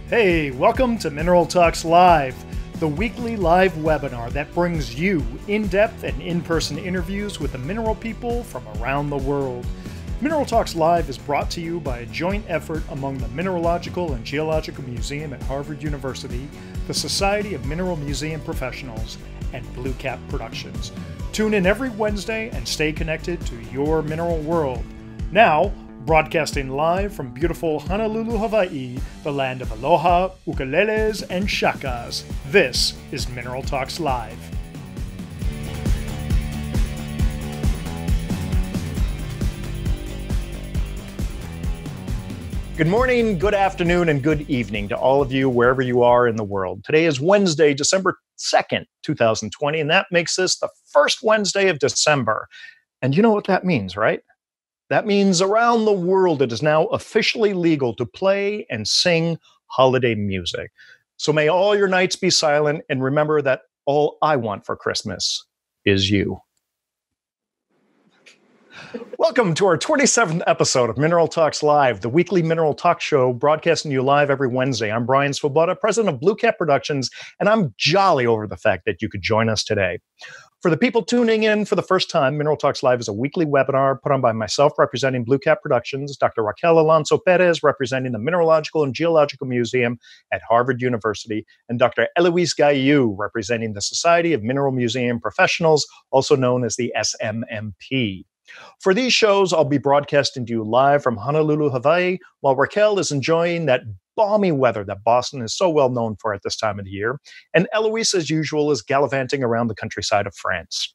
Hey, welcome to Mineral Talks Live, the weekly live webinar that brings you in-depth and in-person interviews with the mineral people from around the world. Mineral Talks Live is brought to you by a joint effort among the Mineralogical and Geological Museum at Harvard University, the Society of Mineral Museum Professionals, and BlueCap Productions. Tune in every Wednesday and stay connected to your mineral world. Now, broadcasting live from beautiful Honolulu, Hawaii, the land of aloha, ukuleles, and shakas, this is Mineral Talks Live. Good morning, good afternoon, and good evening to all of you wherever you are in the world. Today is Wednesday, December 2nd, 2020, and that makes this the first Wednesday of December. And you know what that means, right? That means around the world it is now officially legal to play and sing holiday music. So may all your nights be silent, and remember that all I want for Christmas is you. Welcome to our 27th episode of Mineral Talks Live, the weekly mineral talk show broadcasting you live every Wednesday. I'm Brian Swoboda, president of BlueCap Productions, and I'm jolly over the fact that you could join us today. For the people tuning in for the first time, Mineral Talks Live is a weekly webinar put on by myself representing BlueCap Productions, Dr. Raquel Alonso Perez representing the Mineralogical and Geological Museum at Harvard University, and Dr. Eloise Gaillou representing the Society of Mineral Museum Professionals, also known as the SMMP. For these shows, I'll be broadcasting to you live from Honolulu, Hawaii, while Raquel is enjoying that balmy weather that Boston is so well known for at this time of the year. And Eloise, as usual, is gallivanting around the countryside of France.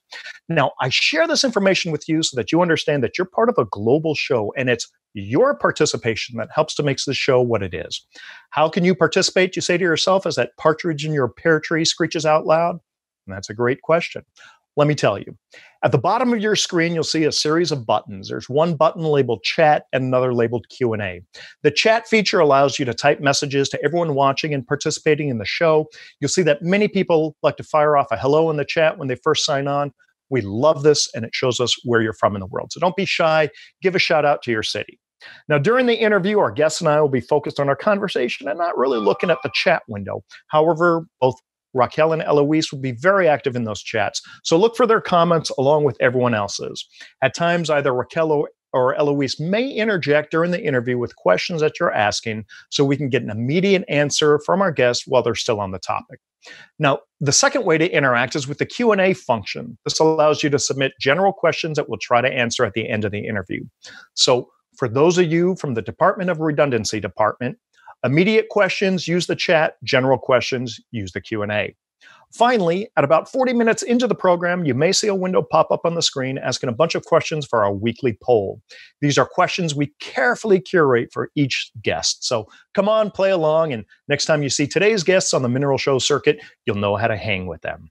Now, I share this information with you so that you understand that you're part of a global show, and it's your participation that helps to make this show what it is. How can you participate, you say to yourself, as that partridge in your pear tree screeches out loud? And that's a great question. Let me tell you. At the bottom of your screen, you'll see a series of buttons. There's one button labeled Chat and another labeled Q&A. The chat feature allows you to type messages to everyone watching and participating in the show. You'll see that many people like to fire off a hello in the chat when they first sign on. We love this, and it shows us where you're from in the world. So don't be shy. Give a shout out to your city. Now, during the interview, our guests and I will be focused on our conversation and not really looking at the chat window. However, both Raquel and Eloise will be very active in those chats, so look for their comments along with everyone else's. At times, either Raquel or Eloise may interject during the interview with questions that you're asking so we can get an immediate answer from our guests while they're still on the topic. Now, the second way to interact is with the Q&A function. This allows you to submit general questions that we'll try to answer at the end of the interview. So for those of you from the Department of Redundancy Department, immediate questions, use the chat. General questions, use the Q&A. Finally, at about 40 minutes into the program, you may see a window pop up on the screen asking a bunch of questions for our weekly poll. These are questions we carefully curate for each guest. So come on, play along, and next time you see today's guests on the Mineral Show circuit, you'll know how to hang with them.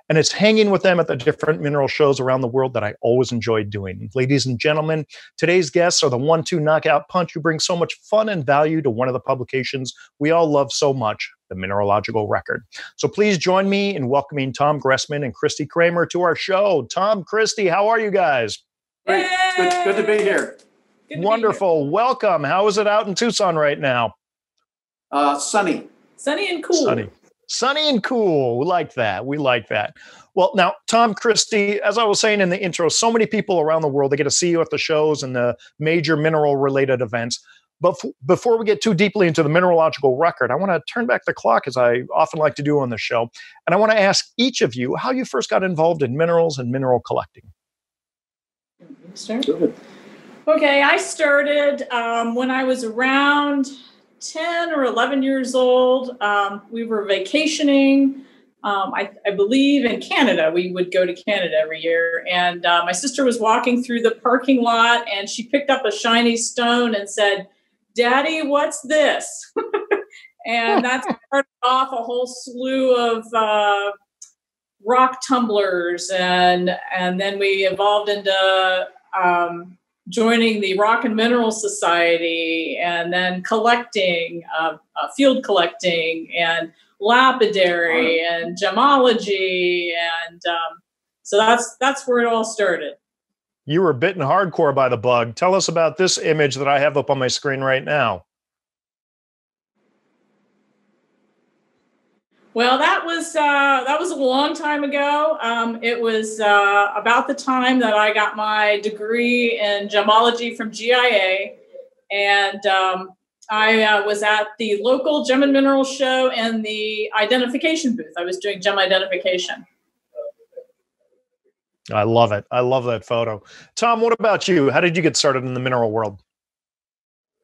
And it's hanging with them at the different mineral shows around the world that I always enjoyed doing. Ladies and gentlemen, today's guests are the 1-2 knockout punch who bring so much fun and value to one of the publications we all love so much, the Mineralogical Record. So please join me in welcoming Tom Gressman and Christi Cramer to our show. Tom, Christi, how are you guys? Great. It's good to be here. Wonderful. Welcome. How is it out in Tucson right now? Sunny. Sunny and cool. Sunny and cool. We like that. Well, now, Tom, Christi, as I was saying in the intro, so many people around the world, they get to see you at the shows and the major mineral-related events. But before we get too deeply into the Mineralogical Record, I want to turn back the clock, as I often like to do on the show. And I want to ask each of you how you first got involved in minerals and mineral collecting. Start? Okay, I started when I was around 10 or 11 years old. We were vacationing, I believe in Canada. We would go to Canada every year. And my sister was walking through the parking lot and she picked up a shiny stone and said, "Daddy, what's this?" And that started off a whole slew of rock tumblers. And then we evolved into joining the Rock and Mineral Society, and then collecting, field collecting, and lapidary, and gemology, and so that's where it all started. You were bitten hardcore by the bug. Tell us about this image that I have up on my screen right now. Well, that was a long time ago. It was about the time that I got my degree in gemology from GIA, and I was at the local gem and mineral show and the identification booth. I was doing gem identification. I love it. I love that photo. Tom, what about you? How did you get started in the mineral world?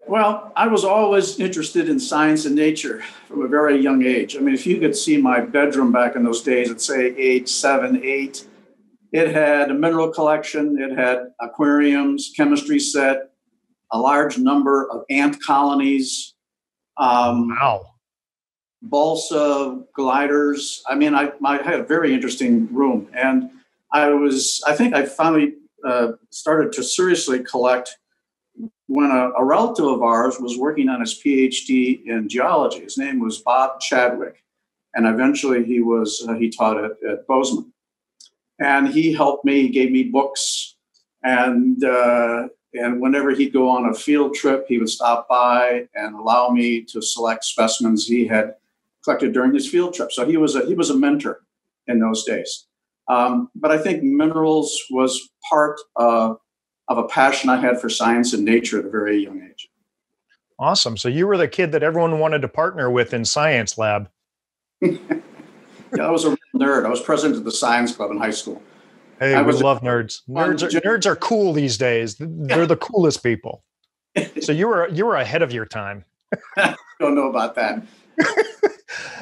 Well, I was always interested in science and nature from a very young age. I mean, if you could see my bedroom back in those days at, say, age 7, 8, it had a mineral collection, it had aquariums, chemistry set, a large number of ant colonies, Wow. balsa gliders. I mean, I had a very interesting room. And I think I finally started to seriously collect when a relative of ours was working on his PhD in geology. His name was Bob Chadwick, and eventually he taught at Bozeman. And he helped me, he gave me books, and whenever he'd go on a field trip, he would stop by and allow me to select specimens he had collected during his field trip. So he was a mentor in those days. But I think minerals was part of a passion I had for science and nature at a very young age. Awesome. So you were the kid that everyone wanted to partner with in science lab. Yeah, I was a real nerd. I was president of the science club in high school. Hey, we love nerds. Nerds are cool these days. They're the coolest people. So you were ahead of your time. Don't know about that.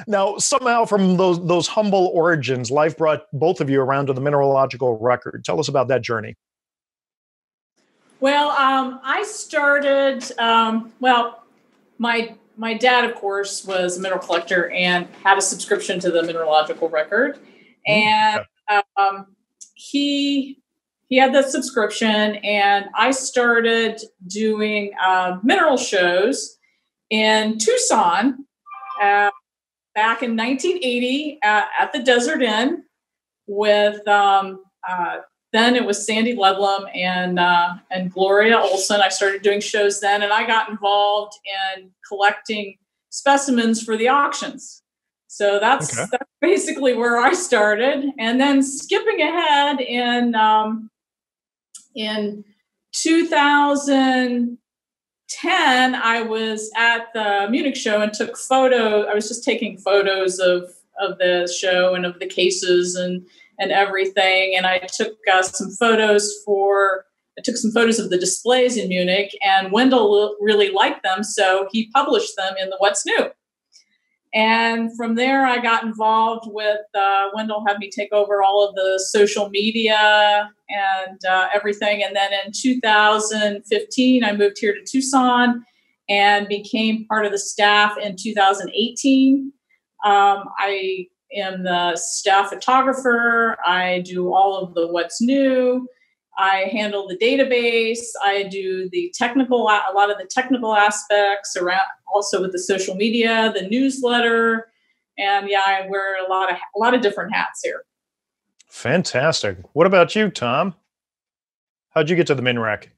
Now, somehow from those humble origins, life brought both of you around to the Mineralogical Record. Tell us about that journey. Well, I started, my dad, of course, was a mineral collector and had a subscription to the Mineralogical Record. And he had that subscription, and I started doing mineral shows in Tucson back in 1980 at the Desert Inn with then it was Sandy Ledlam and Gloria Olson. I started doing shows then, and I got involved in collecting specimens for the auctions. So that's basically where I started. And then skipping ahead in 2010, I was at the Munich show and took photos. I was just taking photos of the show and of the cases and everything. And I took some photos of the displays in Munich, and Wendell really liked them. So he published them in the What's New. And from there, I got involved with, Wendell had me take over all of the social media and everything. And then in 2015, I moved here to Tucson and became part of the staff in 2018. I am the staff photographer. I do all of the What's New. I handle the database. I do a lot of the technical aspects around, also with the social media, the newsletter, and I wear a lot of different hats here. Fantastic. What about you, Tom? How'd you get to the MinRec?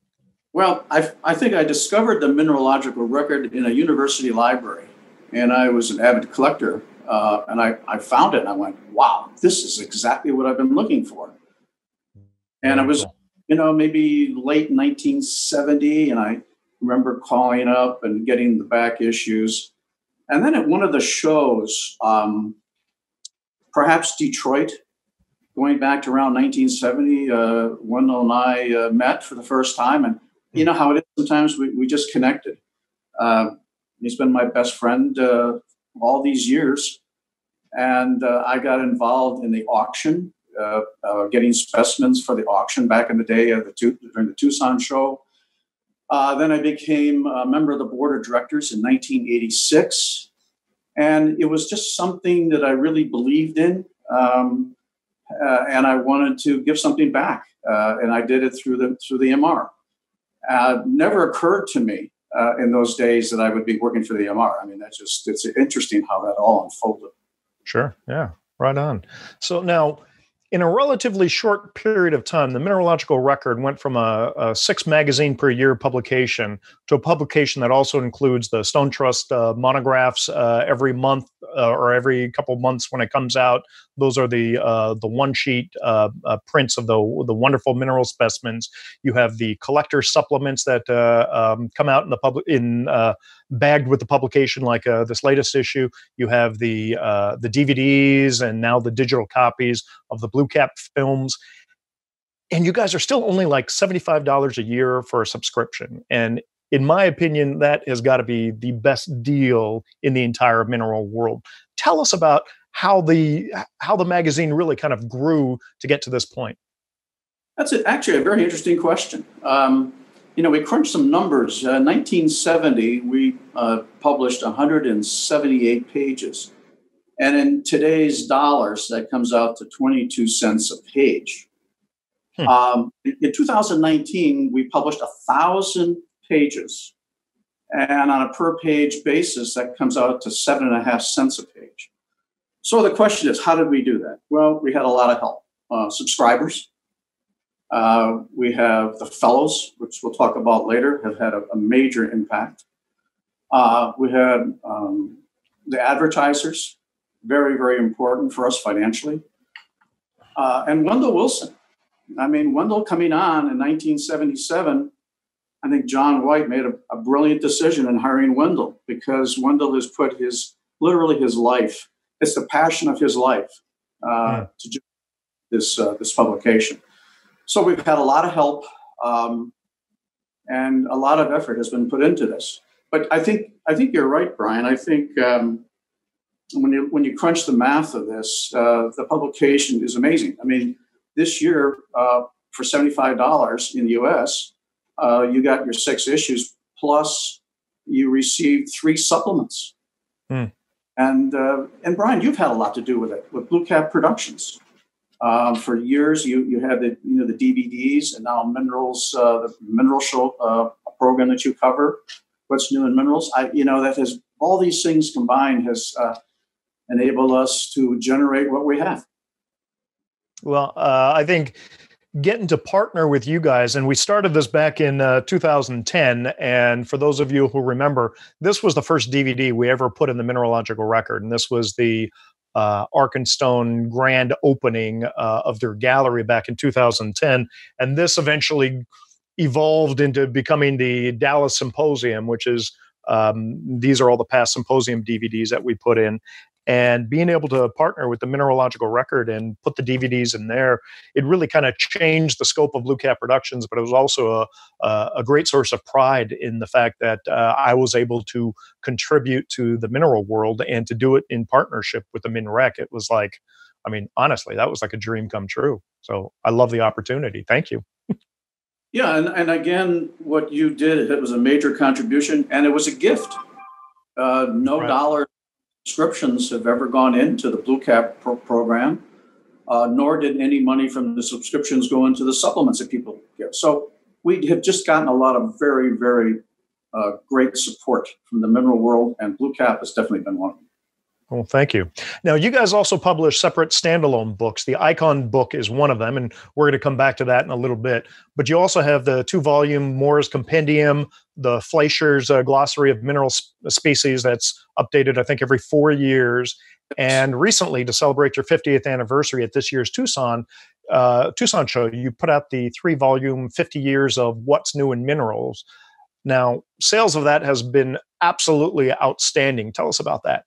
Well, I think I discovered the Mineralogical Record in a university library, and I was an avid collector, and I found it, and I went, wow, this is exactly what I've been looking for. And it was, maybe late 1970, and I remember calling up and getting the back issues. And then at one of the shows, perhaps Detroit, going back to around 1970, Wendell and I met for the first time. And you know how it is, sometimes we just connected. He's been my best friend all these years. And I got involved in the auction, getting specimens for the auction back in the day during the Tucson show. Then I became a member of the board of directors in 1986. And it was just something that I really believed in. And I wanted to give something back. And I did it through the MR. Never occurred to me in those days that I would be working for the MR. I mean, it's interesting how that all unfolded. Sure. Yeah. Right on. So now, in a relatively short period of time, the Mineralogical Record went from a 6 magazine per year publication to a publication that also includes the Stone Trust monographs every month or every couple of months when it comes out. Those are the one sheet prints of the wonderful mineral specimens. You have the collector supplements that come out in the bagged with the publication, like this latest issue. You have the DVDs and now the digital copies of the BlueCap films. And you guys are still only like $75 a year for a subscription. And in my opinion, that has got to be the best deal in the entire mineral world. Tell us about how the magazine really kind of grew to get to this point. That's actually a very interesting question. We crunched some numbers. 1970, we published 178 pages. And in today's dollars, that comes out to 22 cents a page. In 2019, we published 1,000 pages. And on a per page basis, that comes out to 7.5 cents a page. So the question is, how did we do that? Well, we had a lot of help. Subscribers. We have the fellows, which we'll talk about later, have had a major impact. We had the advertisers, very, very important for us financially. And Wendell Wilson. I mean, Wendell coming on in 1977, I think John White made a brilliant decision in hiring Wendell, because Wendell has put literally his life, it's the passion of his life to do this publication. So we've had a lot of help, and a lot of effort has been put into this. But I think you're right, Brian. I think when you crunch the math of this, the publication is amazing. I mean, this year for $75 in the U.S., you got your 6 issues plus you received 3 supplements. And Brian, you've had a lot to do with it with BlueCap Productions. For years, you had the DVDs, and now Minerals, the Mineral Show program that you cover. What's new in minerals? That has all these things combined has enabled us to generate what we have. Well, I think getting to partner with you guys, and we started this back in 2010. And for those of you who remember, this was the first DVD we ever put in the Mineralogical Record, and this was the Arkenstone grand opening of their gallery back in 2010. And this eventually evolved into becoming the Dallas Symposium, which is, these are all the past symposium DVDs that we put in. And being able to partner with the Mineralogical Record and put the DVDs in there, it really kind of changed the scope of BlueCap Productions, but it was also a great source of pride in the fact that I was able to contribute to the mineral world and to do it in partnership with the MinRec. It was like, I mean, honestly, that was like a dream come true. So I love the opportunity. Thank you. Yeah, and again, what you did, it was a major contribution, and it was a gift. No dollar subscriptions have ever gone into the BlueCap program, nor did any money from the subscriptions go into the supplements that people get. So we have just gotten a lot of very, very great support from the mineral world, and BlueCap has definitely been one of them. Well, thank you. Now, you guys also publish separate standalone books. The Icon book is one of them, and we're going to come back to that in a little bit. But you also have the 2-volume Moore's Compendium, the Fleischer's Glossary of Mineral Species that's updated, I think, every 4 years. And recently, to celebrate your 50th anniversary at this year's Tucson show, you put out the 3-volume 50 Years of What's New in Minerals. Now, sales of that has been absolutely outstanding. Tell us about that.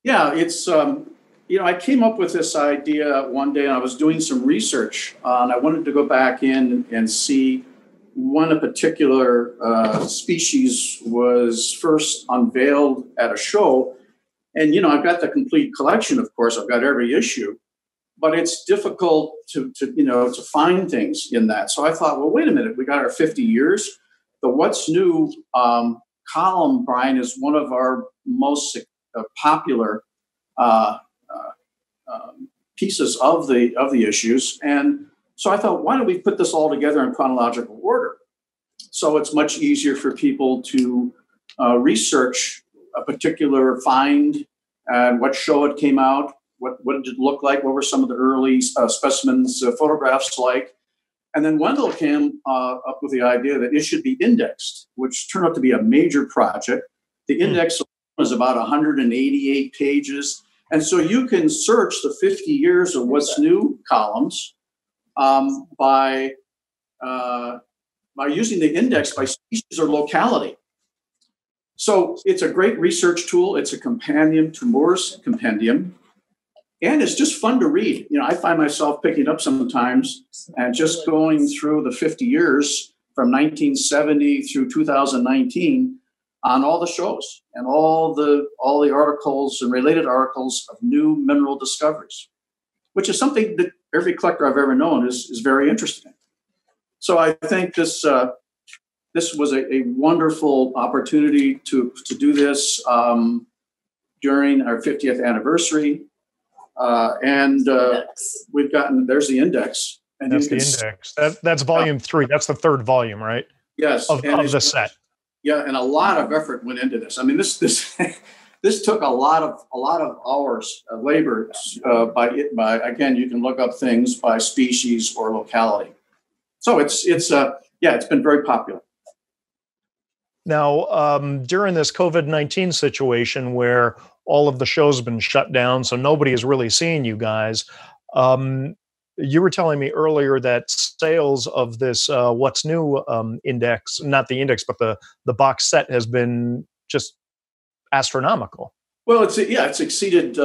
Yeah, it's, I came up with this idea one day, and I was doing some research, and I wanted to go back in and see when a particular species was first unveiled at a show. And, I've got the complete collection, of course, I've got every issue, but it's difficult to find things in that. So I thought, well, wait a minute, we got our 50 years. The What's New column, Brian, is one of our most popular pieces of the issues, and so I thought, why don't we put this all together in chronological order, so it's much easier for people to research a particular find and what show it came out, what did it look like? What were some of the early specimens, photographs like? And then Wendell came up with the idea that it should be indexed, which turned out to be a major project. The index was about 188 pages. And so you can search the 50 years of what's new columns by using the index by species or locality. So it's a great research tool. It's a companion to Moore's compendium. And it's just fun to read. You know, I find myself picking it up sometimes and just going through the 50 years from 1970 through 2019 on all the shows and all the articles and related articles of new mineral discoveries, which is something that every collector I've ever known is very interested in. So I think this was a wonderful opportunity to do this during our 50th anniversary. We've gotten, there's the index. And that's the index. That's volume 3. That's the third volume, right? Yes. Of the set. Yeah, and a lot of effort went into this. I mean, this took a lot of hours of labor by again, you can look up things by species or locality. So it's been very popular. Now, during this COVID-19 situation where all of the shows have been shut down, so nobody is really seeing you guys, you were telling me earlier that sales of this What's New index, not the index, but the box set has been just astronomical. Well, it's exceeded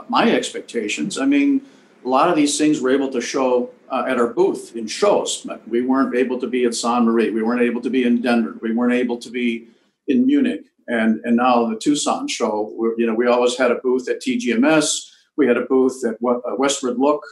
my expectations. I mean, a lot of these things we're able to show at our booth in shows. But we weren't able to be at San Marie. We weren't able to be in Denver. We weren't able to be in Munich. And now the Tucson show, we always had a booth at TGMS. We had a booth at Westward Look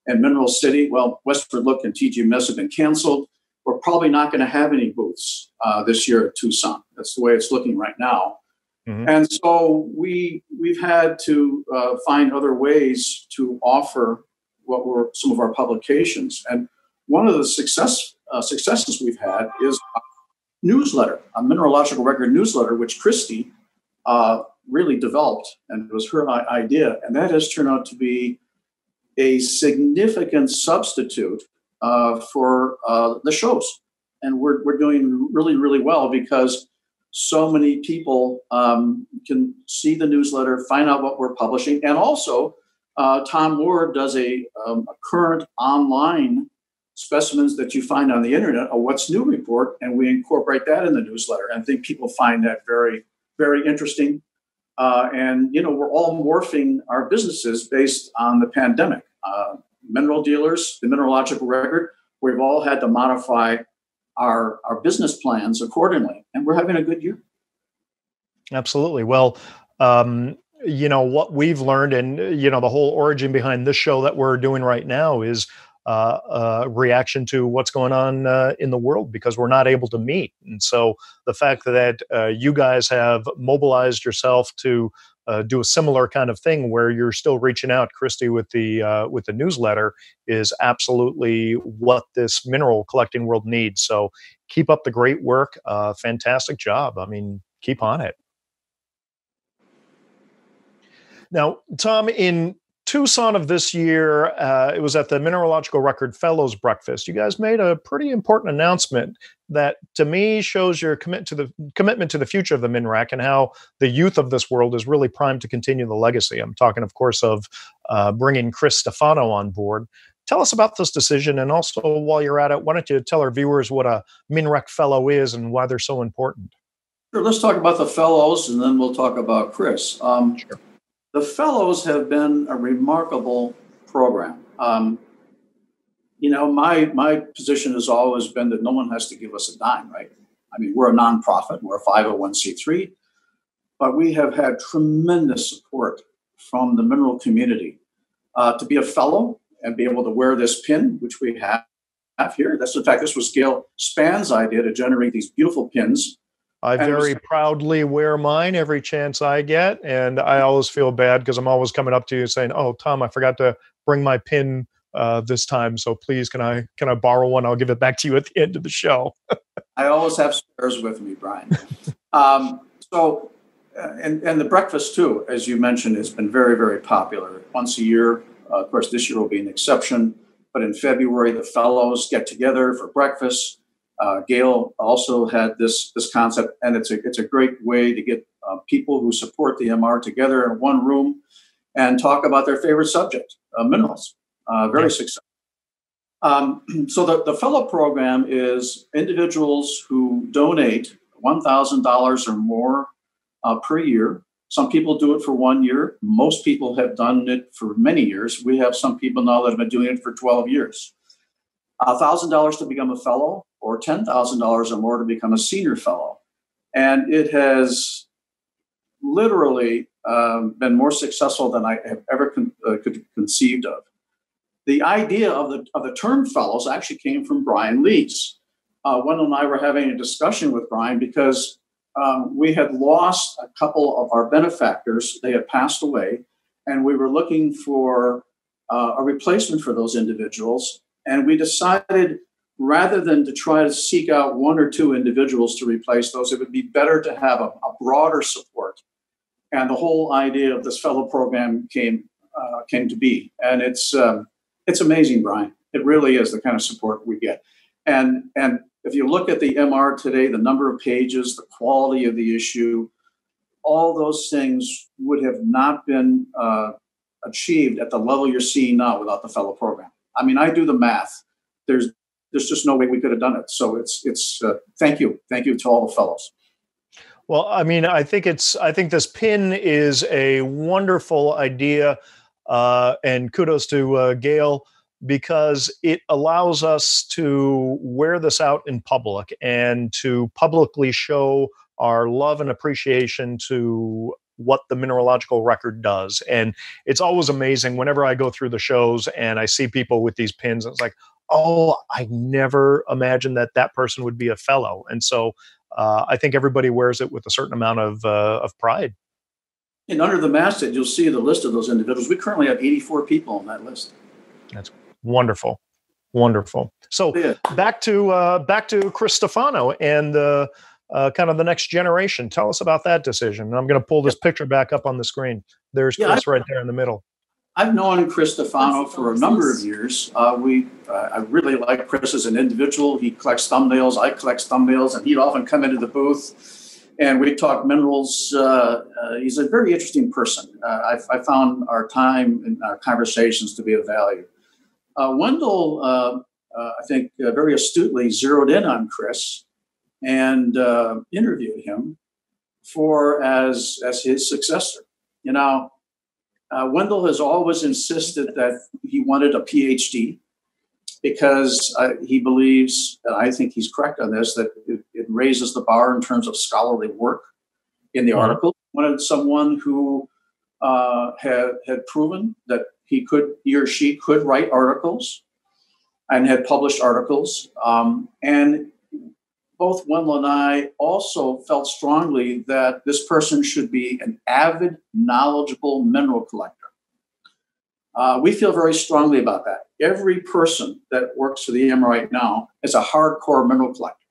and Mineral City. Well, Westward Look and TGMS have been canceled. We're probably not going to have any booths this year at Tucson. That's the way it's looking right now. Mm-hmm. And so we've had to find other ways to offer what were some of our publications. And one of the successes we've had is a newsletter, a Mineralogical Record newsletter, which Christi really developed, and it was her idea. And that has turned out to be a significant substitute for the shows. And we're doing really, really well because so many people can see the newsletter, find out what we're publishing. And also, Tom Moore does a current online specimens that you find on the internet, a What's New report, and we incorporate that in the newsletter. And I think people find that very, very interesting. And we're all morphing our businesses based on the pandemic. Mineral dealers, the Mineralogical Record, we've all had to modify our business plans accordingly, and we're having a good year. Absolutely. Well, what we've learned, and the whole origin behind this show that we're doing right now is a reaction to what's going on in the world because we're not able to meet. And so the fact that you guys have mobilized yourself to do a similar kind of thing where you're still reaching out, Christi, with the newsletter is absolutely what this mineral collecting world needs. So keep up the great work. Fantastic job. I mean, keep on it. Now, Tom, in Tucson of this year, it was at the Mineralogical Record Fellows Breakfast. You guys made a pretty important announcement that, to me, shows your commitment to the future of the MinRec and how the youth of this world is really primed to continue the legacy. I'm talking, of course, of bringing Chris Stefano on board. Tell us about this decision, and also, while you're at it, why don't you tell our viewers what a MinRec Fellow is and why they're so important? Sure. Let's talk about the Fellows, and then we'll talk about Chris. Sure. The Fellows have been a remarkable program. My position has always been that no one has to give us a dime, right? I mean, we're a nonprofit, we're a 501c3, but we have had tremendous support from the mineral community to be a fellow and be able to wear this pin, which we have here. This was Gail Spann's idea to generate these beautiful pins. I very proudly wear mine every chance I get, and I always feel bad because I'm always coming up to you saying, "Oh, Tom, I forgot to bring my pin this time, so please, can I borrow one? I'll give it back to you at the end of the show." I always have spares with me, Brian. So and the breakfast too, as you mentioned, has been very, very popular. Once a year, of course, this year will be an exception. But in February, the fellows get together for breakfast. Gail also had this concept, and it's a great way to get people who support the MR together in one room and talk about their favorite subject, minerals. Very successful. So the fellow program is individuals who donate $1,000 or more per year. Some people do it for 1 year. Most people have done it for many years. We have some people now that have been doing it for 12 years. $1,000 to become a fellow, or $10,000 or more to become a senior fellow. And it has literally been more successful than I have ever could conceived of. The idea of the term fellows actually came from Brian Lees. Wendell and I were having a discussion with Brian because we had lost a couple of our benefactors. They had passed away, and we were looking for a replacement for those individuals. And we decided, rather than to try to seek out one or two individuals to replace those, it would be better to have a broader support. And the whole idea of this fellow program came to be. And it's amazing, Brian. It really is the kind of support we get. And if you look at the MR today, the number of pages, the quality of the issue, all those things would have not been achieved at the level you're seeing now without the fellow program. I mean, I do the math. There's just no way we could have done it. So it's thank you to all the fellows. Well, I mean, I think this pin is a wonderful idea, and kudos to Gail, because it allows us to wear this out in public and to publicly show our love and appreciation to what the Mineralogical Record does. And it's always amazing whenever I go through the shows and I see people with these pins. It's like, oh, I never imagined that person would be a fellow. And so I think everybody wears it with a certain amount of pride. And under the masthead, you'll see the list of those individuals. We currently have 84 people on that list. That's wonderful. Wonderful. So yeah. back to Chris Stefano and kind of the next generation. Tell us about that decision. And I'm going to pull this picture back up on the screen. There's Chris right there in the middle. I've known Chris Stefano for a number of years. I really like Chris as an individual. He collects thumbnails. I collect thumbnails, and he'd often come into the booth, and we'd talk minerals. He's a very interesting person. I found our time and our conversations to be of value. Wendell, I think, very astutely zeroed in on Chris and interviewed him as his successor. You know, Wendell has always insisted that he wanted a PhD because he believes, and I think he's correct on this, that it raises the bar in terms of scholarly work in the article. He wanted someone who had proven that he or she could write articles and had published articles. And both Wendell and I also felt strongly that this person should be an avid, knowledgeable mineral collector. We feel very strongly about that. Every person that works for the MR right now is a hardcore mineral collector.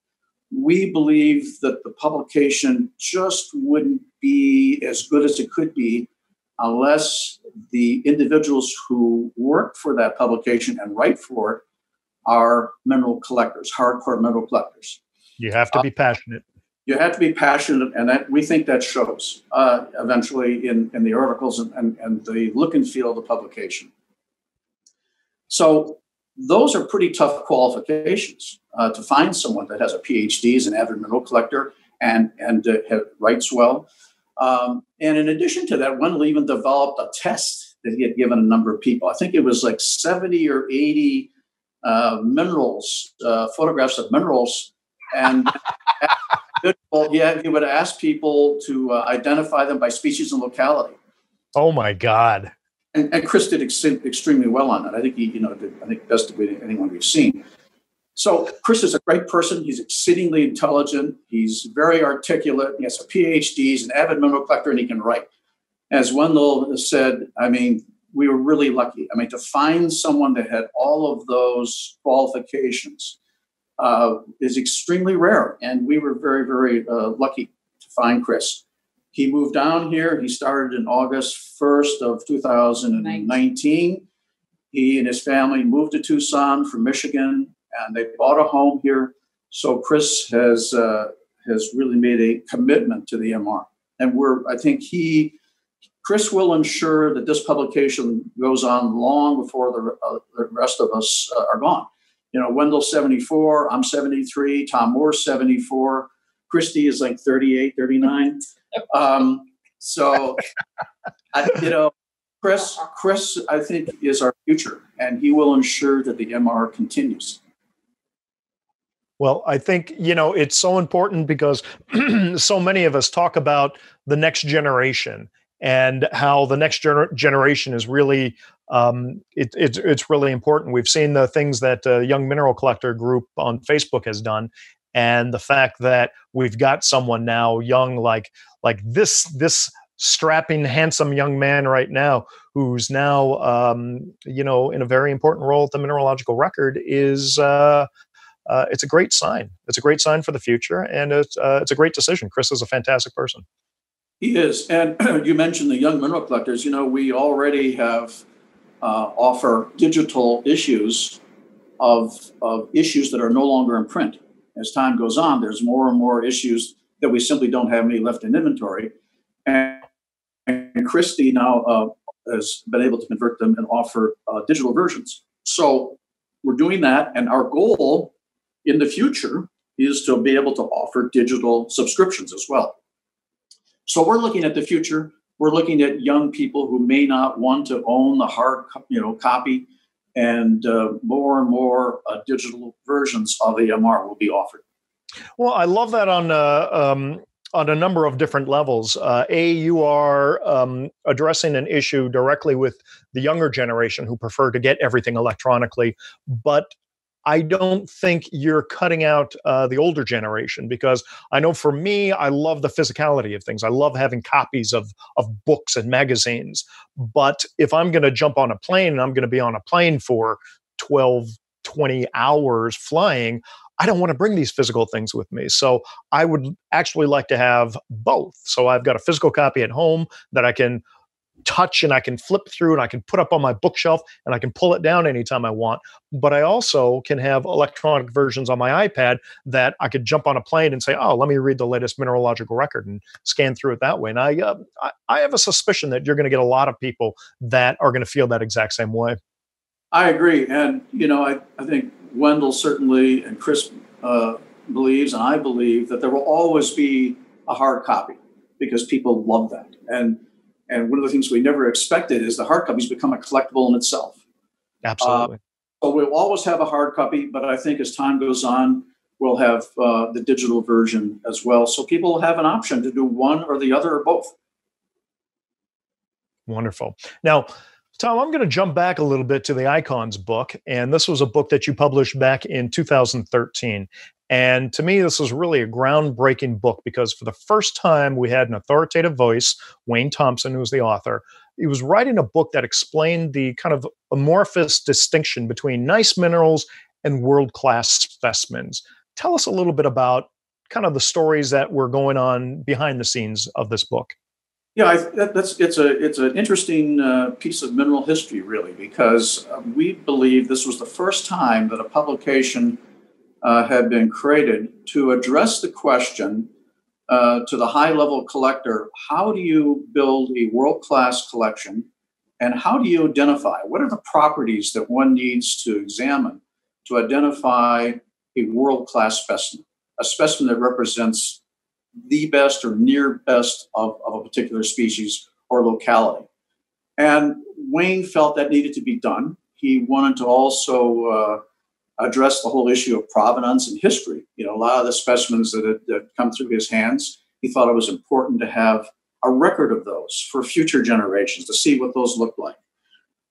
We believe that the publication just wouldn't be as good as it could be unless the individuals who work for that publication and write for it are mineral collectors, hardcore mineral collectors. You have to be passionate. You have to be passionate, and we think that shows eventually in the articles and the look and feel of the publication. So those are pretty tough qualifications to find someone that has a PhD, is an avid mineral collector, and writes well. And in addition to that, Wendell even developed a test that he had given a number of people. I think it was like 70 or 80 minerals, photographs of minerals. And he would ask people to identify them by species and locality. Oh my God! And Chris did extremely well on that. I think he, did best of anyone we've seen. So Chris is a great person. He's exceedingly intelligent. He's very articulate. He has a PhD. He's an avid mineral collector, and he can write. As Wendell said, I mean, we were really lucky. I mean, to find someone that had all of those qualifications is extremely rare, and we were very, very lucky to find Chris. He moved down here. He started in August 1st of 2019. He and his family moved to Tucson from Michigan, and they bought a home here. So Chris has really made a commitment to the MR. And Chris will ensure that this publication goes on long before the rest of us are gone. You know, Wendell's 74, I'm 73, Tom Moore's 74, Christy is like 38, 39. Chris, I think, is our future, and he will ensure that the MR continues. Well, I think, it's so important because so many of us talk about the next generation and how the next generation is really, it's really important. We've seen the things that Young Mineral Collector group on Facebook has done, and the fact that we've got someone now young, like this strapping, handsome young man right now, who's now, in a very important role at the Mineralogical Record is. It's a great sign. It's a great sign for the future, and it's a great decision. Chris is a fantastic person. He is. And you mentioned the Young Mineral Collectors. We already have offer digital issues of issues that are no longer in print. As time goes on, there's more and more issues that we simply don't have any left in inventory. And Christy now has been able to convert them and offer digital versions. So we're doing that, and our goal in the future is to be able to offer digital subscriptions as well. So we're looking at the future. We're looking at young people who may not want to own the hard, copy, and more and more digital versions of the MR will be offered. Well, I love that on a number of different levels. You are addressing an issue directly with the younger generation who prefer to get everything electronically, but I don't think you're cutting out the older generation, because I know for me, I love the physicality of things. I love having copies of books and magazines. But if I'm going to jump on a plane and I'm going to be on a plane for 12, 20 hours flying, I don't want to bring these physical things with me. So I would actually like to have both. So I've got a physical copy at home that I can touch and I can flip through and I can put up on my bookshelf and I can pull it down anytime I want. But I also can have electronic versions on my iPad that I could jump on a plane and say, oh, let me read the latest Mineralogical Record and scan through it that way. And I have a suspicion that you're going to get a lot of people that are going to feel that exact same way. I agree. And, I think Wendell certainly, and Chris believes, and I believe, that there will always be a hard copy because people love that. And one of the things we never expected is the hard copies become a collectible in itself. Absolutely. So we'll always have a hard copy, but I think as time goes on, we'll have the digital version as well. So people will have an option to do one or the other or both. Wonderful. Now, Tom, I'm going to jump back a little bit to the Icons book. And this was a book that you published back in 2013. And to me, this was really a groundbreaking book because for the first time, we had an authoritative voice, Wayne Thompson, who was the author. He was writing a book that explained the kind of amorphous distinction between nice minerals and world-class specimens. Tell us a little bit about kind of the stories that were going on behind the scenes of this book. Yeah, it's an interesting piece of mineral history, really, because we believe this was the first time that a publication had been created to address the question to the high-level collector: how do you build a world-class collection, and how do you identify what are the properties that one needs to examine to identify a world-class specimen, a specimen that represents the best or near best of a particular species or locality. And Wayne felt that needed to be done. He wanted to also address the whole issue of provenance and history. A lot of the specimens that had come through his hands, he thought it was important to have a record of those for future generations to see what those look like.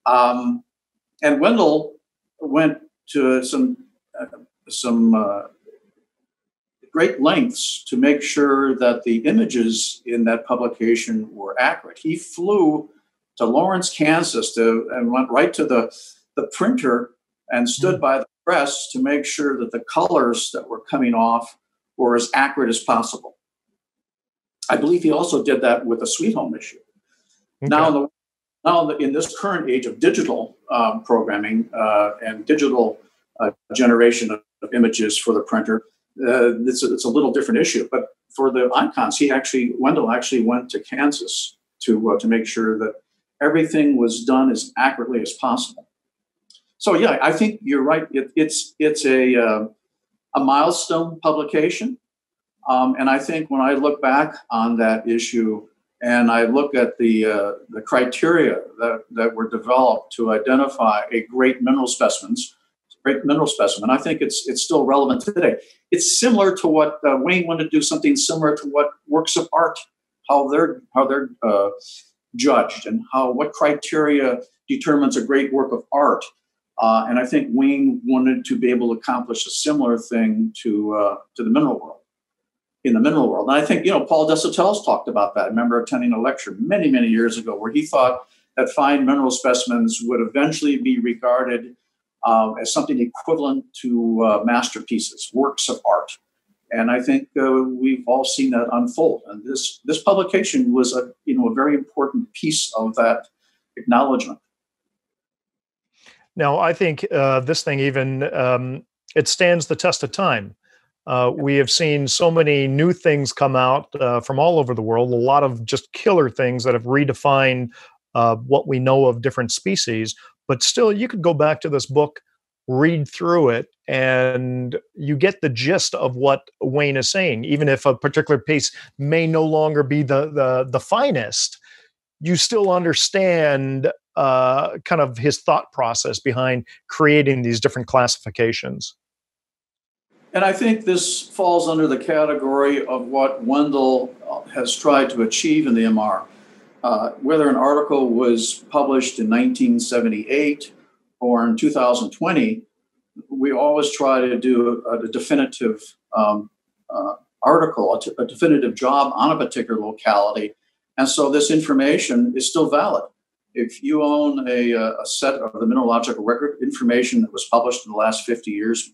And Wendell went to some great lengths to make sure that the images in that publication were accurate. He flew to Lawrence, Kansas and went right to the printer and stood by the press to make sure that the colors that were coming off were as accurate as possible. I believe he also did that with the Sweet Home issue. Okay. Now, in this current age of digital programming and digital generation of images for the printer, it's a little different issue. But for the icons, Wendell actually went to Kansas to make sure that everything was done as accurately as possible. So yeah, I think you're right. It's a milestone publication, and I think when I look back on that issue and I look at the criteria that were developed to identify a great mineral specimen, I think it's still relevant today. It's similar to what Wayne wanted to do, something similar to what works of art, how they're judged, and what criteria determines a great work of art. And I think Wayne wanted to be able to accomplish a similar thing to the mineral world. In the mineral world. And I think, Paul Desautel's talked about that. I remember attending a lecture many, many years ago where he thought that fine mineral specimens would eventually be regarded as something equivalent to masterpieces, works of art. And I think we've all seen that unfold. And this publication was a very important piece of that acknowledgement. Now, I think this thing even, it stands the test of time. We have seen so many new things come out from all over the world, a lot of just killer things that have redefined what we know of different species. But still, you could go back to this book, read through it, and you get the gist of what Wayne is saying. Even if a particular piece may no longer be the finest, you still understand kind of his thought process behind creating these different classifications. And I think this falls under the category of what Wendell has tried to achieve in the MR. Whether an article was published in 1978 or in 2020, we always try to do a definitive article, a definitive job on a particular locality. And so this information is still valid. If you own a set of the Mineralogical Record information that was published in the last 50 years,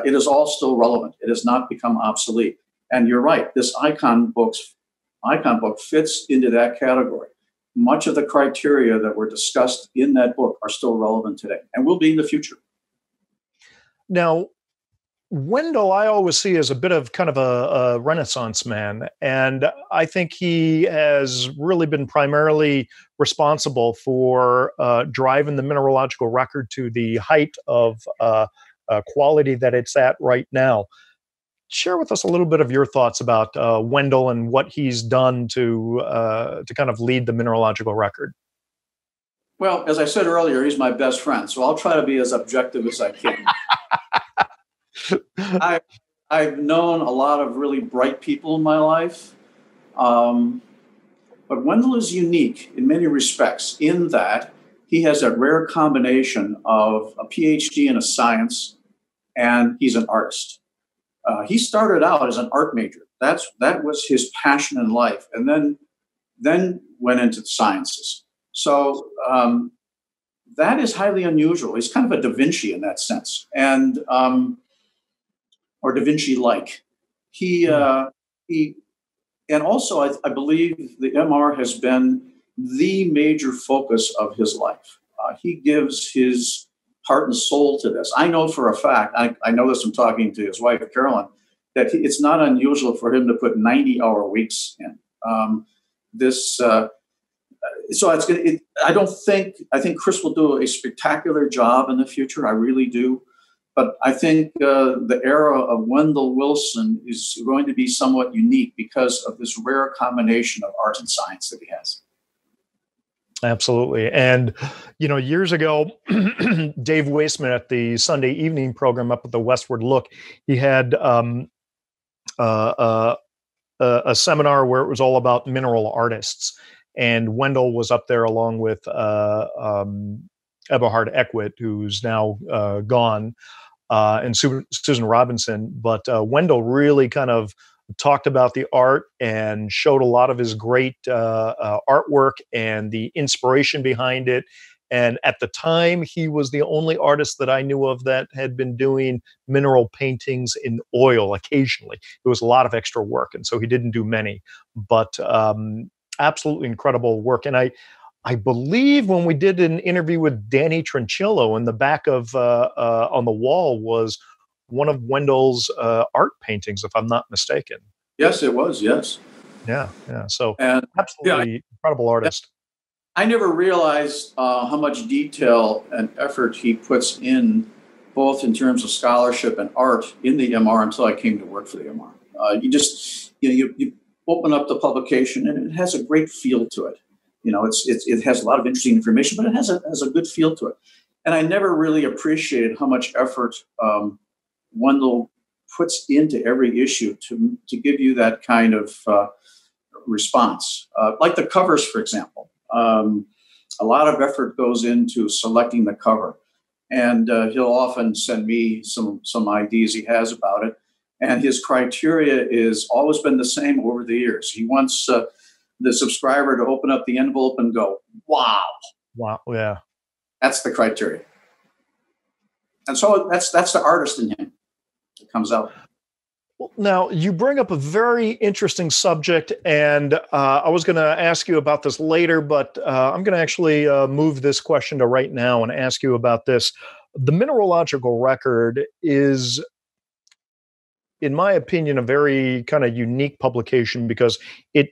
it is all still relevant. It has not become obsolete. And you're right, this icon book fits into that category. Much of the criteria that were discussed in that book are still relevant today and will be in the future. Now, Wendell, I always see as a bit of kind of a Renaissance man. And I think he has really been primarily responsible for driving the Mineralogical Record to the height of quality that it's at right now. Share with us a little bit of your thoughts about Wendell and what he's done to kind of lead the Mineralogical Record. Well, as I said earlier, he's my best friend, so I'll try to be as objective as I can. I've known a lot of really bright people in my life, but Wendell is unique in many respects in that he has that rare combination of a PhD in a science and he's an artist. He started out as an art major. That was his passion in life, and then went into the sciences. So that is highly unusual. He's kind of a Da Vinci in that sense, and or Da Vinci-like. And also I believe the MR has been the major focus of his life. He gives his heart and soul to this. I know for a fact, I know this from talking to his wife, Carolyn, that it's not unusual for him to put 90-hour weeks in. So it's going. I think Chris will do a spectacular job in the future. I really do. But I think the era of Wendell Wilson is going to be somewhat unique because of this rare combination of art and science that he has. Absolutely. And, years ago, Dave Waisman at the Sunday evening program up at the Westward Look, he had a seminar where it was all about mineral artists. And Wendell was up there along with Eberhard Eckwit, who's now gone, and Susan Robinson. But Wendell really kind of talked about the art and showed a lot of his great artwork and the inspiration behind it. And at the time, he was the only artist that I knew of that had been doing mineral paintings in oil occasionally. It was a lot of extra work, and so he didn't do many, but absolutely incredible work. And I believe when we did an interview with Danny Tranchillo, in the back of on the wall was one of Wendell's art paintings, if I'm not mistaken. Yes, it was. Yes. Yeah, yeah. So And absolutely incredible artist. I never realized how much detail and effort he puts in, both in terms of scholarship and art in the MR, until I came to work for the MR. You open up the publication and it has a great feel to it. It has a lot of interesting information, but it has a good feel to it. And I never really appreciated how much effort Wendell puts into every issue to give you that kind of response. Like the covers, for example. A lot of effort goes into selecting the cover. And he'll often send me some ideas he has about it. And his criteria is always been the same over the years. He wants the subscriber to open up the envelope and go, wow. Wow, yeah. That's the criteria. And so that's the artist in him that comes out. Well, now, you bring up a very interesting subject, and I was going to ask you about this later, but I'm going to actually move this question to right now and ask you about this. The Mineralogical Record is, in my opinion, a very kind of unique publication because it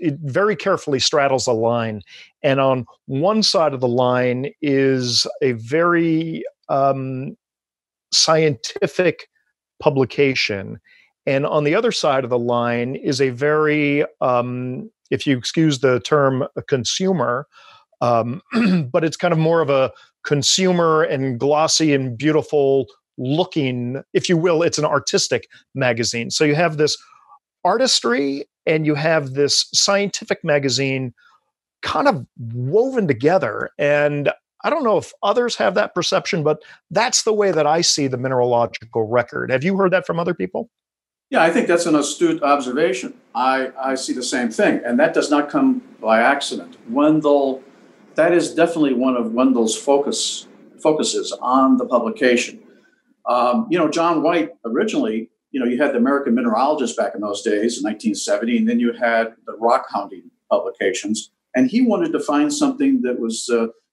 very carefully straddles a line. And on one side of the line is a very scientific publication. And on the other side of the line is a very, if you excuse the term, a consumer, but it's kind of more of a consumer and glossy and beautiful looking, if you will. It's an artistic magazine. So you have this artistry and you have this scientific magazine kind of woven together. And I don't know if others have that perception, but that's the way that I see the Mineralogical Record. Have you heard that from other people? Yeah, I think that's an astute observation. I see the same thing, and that does not come by accident. Wendell, that is definitely one of Wendell's focuses on the publication. John White originally, you had the American Mineralogist back in those days in 1970, and then you had the rock hounding publications, and he wanted to find something that was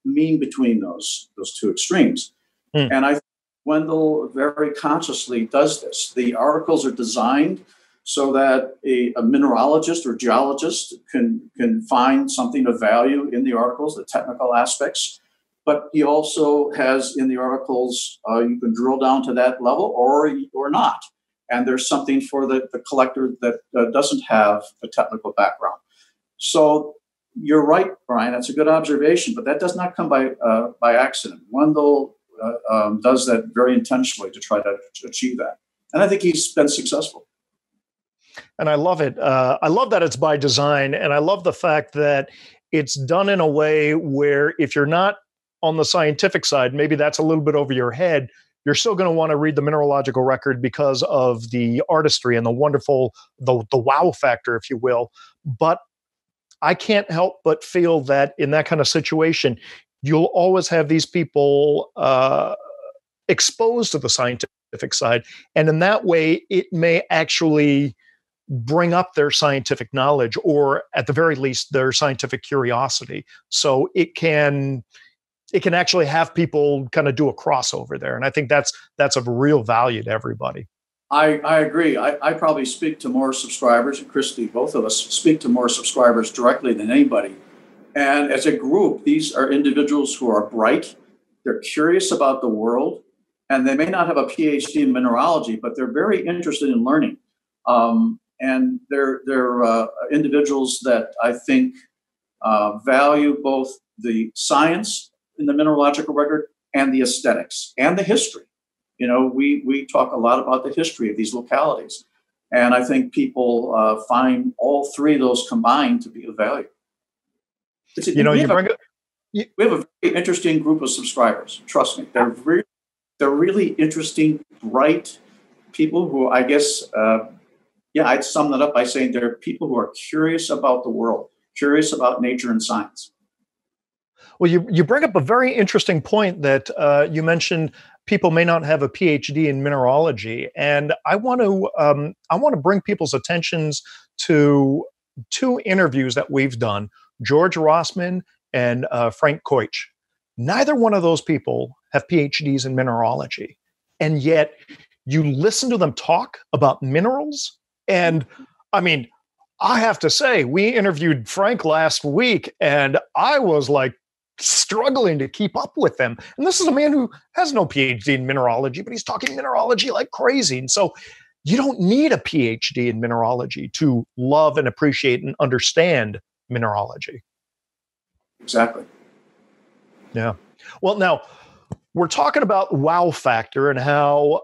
mean between those two extremes. And I think Wendell very consciously does this. The articles are designed so that a mineralogist or geologist can find something of value in the articles, the technical aspects. But he also has in the articles, you can drill down to that level or not. And there's something for the collector that doesn't have a technical background. So you're right, Brian. That's a good observation, but that does not come by accident. Wendell does that very intentionally to try to achieve that, and I think he's been successful. And I love it. I love that it's by design, and I love the fact that it's done in a way where if you're not on the scientific side, maybe that's a little bit over your head, you're still going to want to read the Mineralogical Record because of the artistry and the wonderful, the wow factor, if you will. But I can't help but feel that in that kind of situation, you'll always have these people exposed to the scientific side. And in that way, it may actually bring up their scientific knowledge, or at the very least, their scientific curiosity. So it can actually have people kind of do a crossover there. And I think that's of real value to everybody. I agree. I probably speak to more subscribers, and Christy, both of us speak to more subscribers directly than anybody. And as a group, these are individuals who are bright, they're curious about the world, and they may not have a PhD in mineralogy, but they're very interested in learning. And they're individuals that I think value both the science in the Mineralogical Record and the aesthetics and the history. We talk a lot about the history of these localities. And I think people find all three of those combined to be of value. We have a very interesting group of subscribers. Trust me. They're really interesting, bright people who I guess, I'd sum that up by saying they're people who are curious about the world, curious about nature and science. Well, you bring up a very interesting point that you mentioned people may not have a PhD in mineralogy, and I want to bring people's attentions to two interviews that we've done: George Rossman and Frank Koich. Neither one of those people have PhDs in mineralogy, and yet you listen to them talk about minerals. And I mean, I have to say, we interviewed Frank last week, and I was like struggling to keep up with them. And this is a man who has no PhD in mineralogy, but he's talking mineralogy like crazy. And so you don't need a PhD in mineralogy to love and appreciate and understand mineralogy. Exactly. Yeah. Well, now we're talking about wow factor and how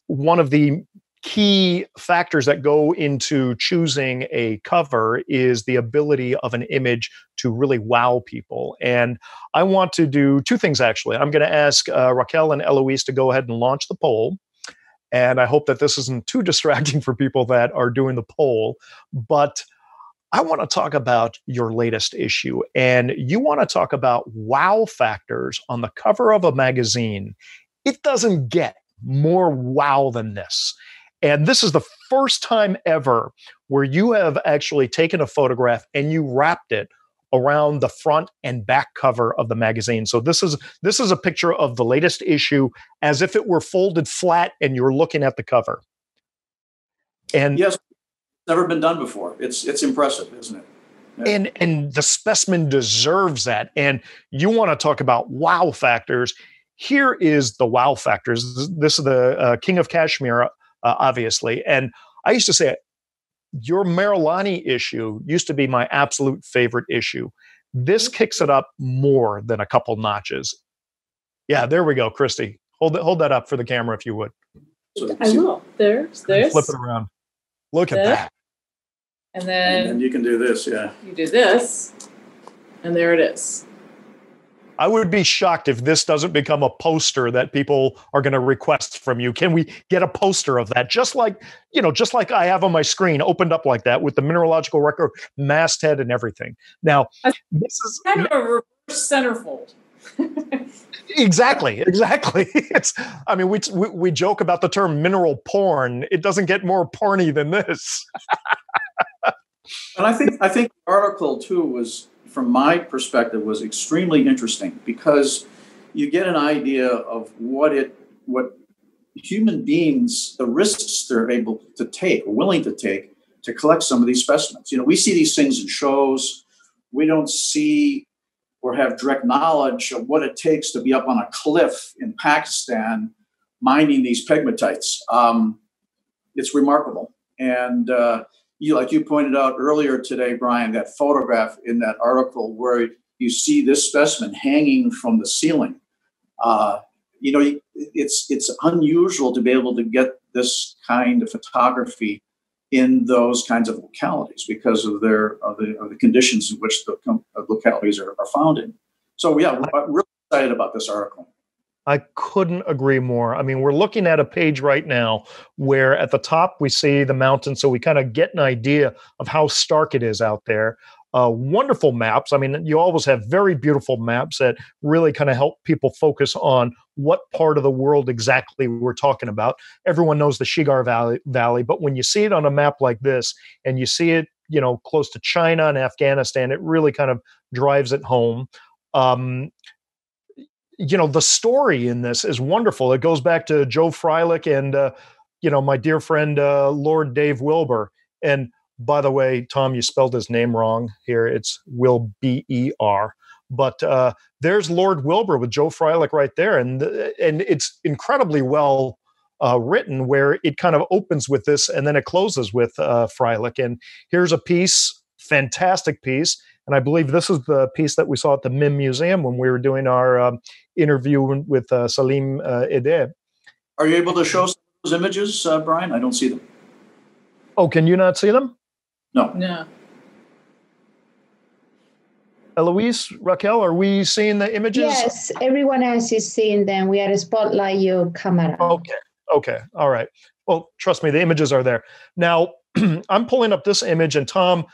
one of the key factors that go into choosing a cover is the ability of an image to really wow people. And I want to do two things, actually. I'm going to ask Raquel and Eloise to go ahead and launch the poll. And I hope that this isn't too distracting for people that are doing the poll. But I want to talk about your latest issue. And you want to talk about wow factors on the cover of a magazine. It doesn't get more wow than this. And this is the first time ever where you have actually taken a photograph and you wrapped it around the front and back cover of the magazine. So this is a picture of the latest issue as if it were folded flat and you're looking at the cover. And yes, never been done before. It's impressive, isn't it? Yeah. And the specimen deserves that. And you want to talk about wow factors. Here is the wow factors. This is the King of Kashmir, obviously. And I used to say, your Marilani issue used to be my absolute favorite issue. This kicks it up more than a couple notches. Yeah, there we go, Christy. Hold that up for the camera if you would. I will. There's this. Flip it around. Look at that. And then and you can do this, yeah. You do this, and there it is. I would be shocked if this doesn't become a poster that people are going to request from you. Can we get a poster of that? Just like I have on my screen, opened up like that with the Mineralogical Record masthead and everything. Now, this is kind of a reverse centerfold. Exactly. We joke about the term mineral porn. It doesn't get more porny than this. And I think the article too was, from my perspective, was extremely interesting because you get an idea of what human beings, the risks they're able to take, or willing to take, to collect some of these specimens. We see these things in shows. We don't see or have direct knowledge of what it takes to be up on a cliff in Pakistan mining these pegmatites. It's remarkable. And like you pointed out earlier today, Brian, that photograph in that article where you see this specimen hanging from the ceiling. It's unusual to be able to get this kind of photography in those kinds of localities because of the conditions in which the localities are found in. So yeah, I'm really excited about this article. I couldn't agree more. I mean, we're looking at a page right now where at the top we see the mountain, so we kind of get an idea of how stark it is out there. Wonderful maps. I mean, you always have very beautiful maps that really kind of help people focus on what part of the world exactly we're talking about. Everyone knows the Shigar Valley, but when you see it on a map like this and you see it, close to China and Afghanistan, it really kind of drives it home. The story in this is wonderful. It goes back to Joe Freilich and, my dear friend, Lord Dave Wilbur. And by the way, Tom, you spelled his name wrong here. It's Wilber. But there's Lord Wilbur with Joe Freilich right there. And it's incredibly well written, where it kind of opens with this and then it closes with Freilich. And here's a piece, fantastic piece. And I believe this is the piece that we saw at the MIM Museum when we were doing our interview with Salim Edeb. Are you able to show some of those images, Brian? I don't see them. Oh, can you not see them? No. Eloise, Raquel, are we seeing the images? Yes, everyone else is seeing them. We are spotlight your camera. Okay. All right. Well, trust me, the images are there. Now, I'm pulling up this image, and Tom,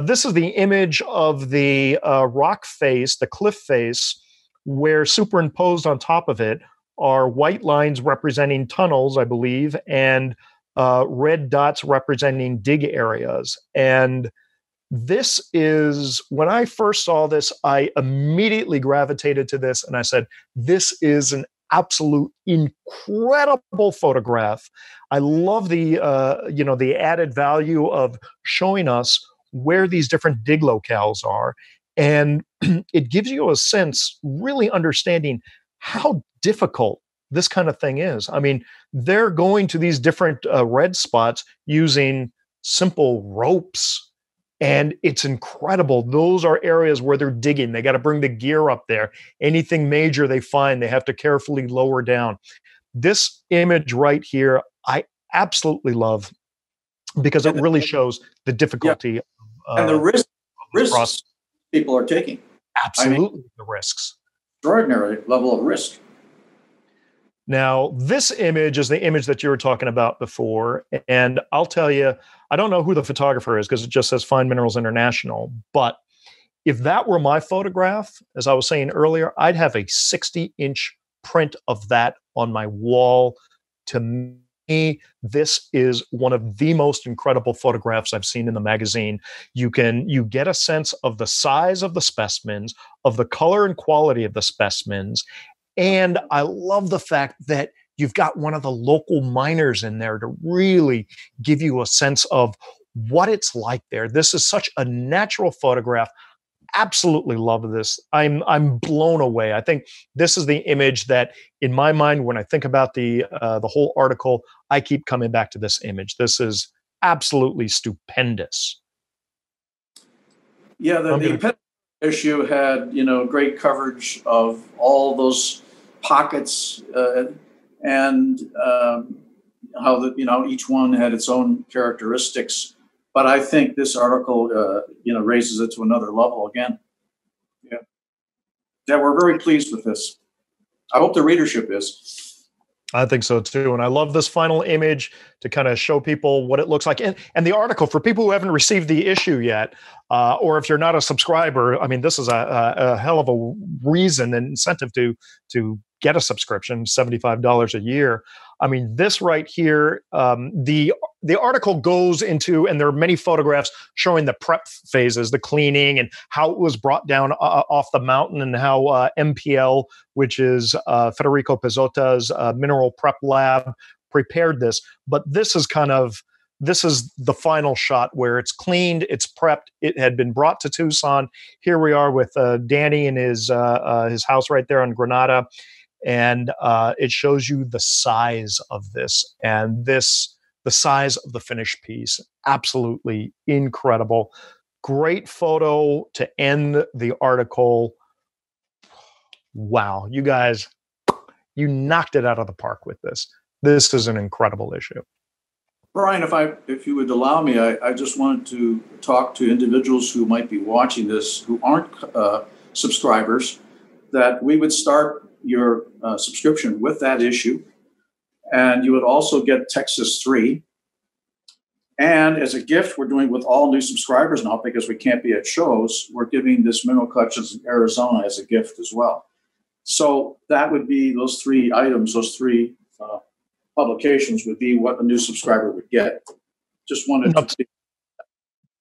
This is the image of the rock face, the cliff face, where superimposed on top of it are white lines representing tunnels, I believe, and red dots representing dig areas. And this is, when I first saw this, I immediately gravitated to this and I said, this is an absolute incredible photograph. I love the, the added value of showing us where these different dig locales are. And it gives you a sense, really understanding how difficult this kind of thing is. I mean, they're going to these different red spots using simple ropes. And it's incredible. Those are areas where they're digging. They got to bring the gear up there. Anything major they find, they have to carefully lower down. This image right here, I absolutely love because it really shows the difficulty. And the risks people are taking. Absolutely, the risks. Extraordinary level of risk. Now, this image is the image that you were talking about before. And I'll tell you, I don't know who the photographer is because it just says Fine Minerals International. But if that were my photograph, as I was saying earlier, I'd have a 60-inch print of that on my wall. To me, this is one of the most incredible photographs I've seen in the magazine. You get a sense of the size of the specimens, of the color and quality of the specimens. And I love the fact that you've got one of the local miners in there to really give you a sense of what it's like there. This is such a natural photograph. Absolutely love this. I'm blown away. I think this is the image that, in my mind, when I think about the whole article, I keep coming back to this image. This is absolutely stupendous. Yeah, the issue had great coverage of all those pockets and how each one had its own characteristics. But I think this article raises it to another level again. Yeah, we're very pleased with this. I hope the readership is. I think so too. And I love this final image to kind of show people what it looks like. And the article, for people who haven't received the issue yet, or if you're not a subscriber, I mean, this is a hell of a reason and incentive to get a subscription, $75 a year. I mean, this right here, the article goes into, and there are many photographs showing the prep phases, the cleaning, and how it was brought down off the mountain, and how MPL, which is Federico Pizzotta's mineral prep lab, prepared this. But this is the final shot where it's cleaned, it's prepped, it had been brought to Tucson. Here we are with Danny in his house right there on Granada. And it shows you the size of this, and the size of the finished piece. Absolutely incredible. Great photo to end the article. Wow, you guys, you knocked it out of the park with this. This is an incredible issue. Brian, if you would allow me, I just wanted to talk to individuals who might be watching this who aren't subscribers, that we would start your subscription with that issue, and you would also get Texas 3. And as a gift, we're doing with all new subscribers now, because we can't be at shows, we're giving this Mineral Collections in Arizona as a gift as well. So that would be those three items, those three publications would be what a new subscriber would get. Just wanted to...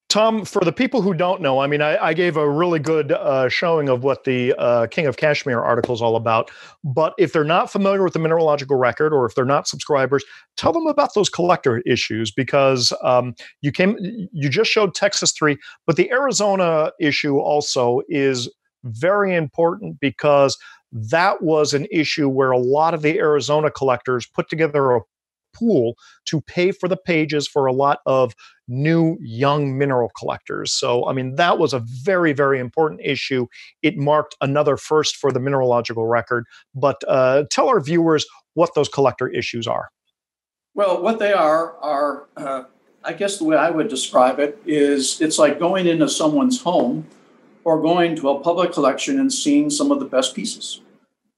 Tom, for the people who don't know, I mean, I gave a really good showing of what the King of Kashmir article is all about. But if they're not familiar with the Mineralogical Record, or if they're not subscribers, tell them about those collector issues, because you just showed Texas 3, but the Arizona issue also is very important, because that was an issue where a lot of the Arizona collectors put together a pool to pay for the pages for a lot of new young mineral collectors. So, I mean, that was a very, very important issue. It marked another first for the Mineralogical Record. But tell our viewers what those collector issues are. Well, what they are, I guess the way I would describe it is, it's like going into someone's home or going to a public collection and seeing some of the best pieces.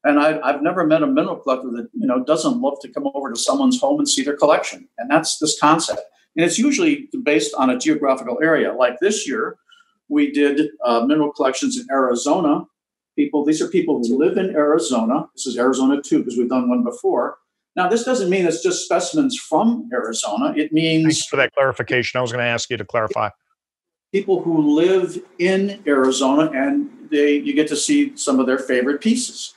And I've never met a mineral collector that doesn't love to come over to someone's home and see their collection. And that's this concept. And it's usually based on a geographical area. Like this year, we did mineral collections in Arizona. These are people who live in Arizona. This is Arizona 2 because we've done one before. Now, this doesn't mean it's just specimens from Arizona. It means... Thanks for that clarification. I was going to ask you to clarify. People who live in Arizona, and you get to see some of their favorite pieces.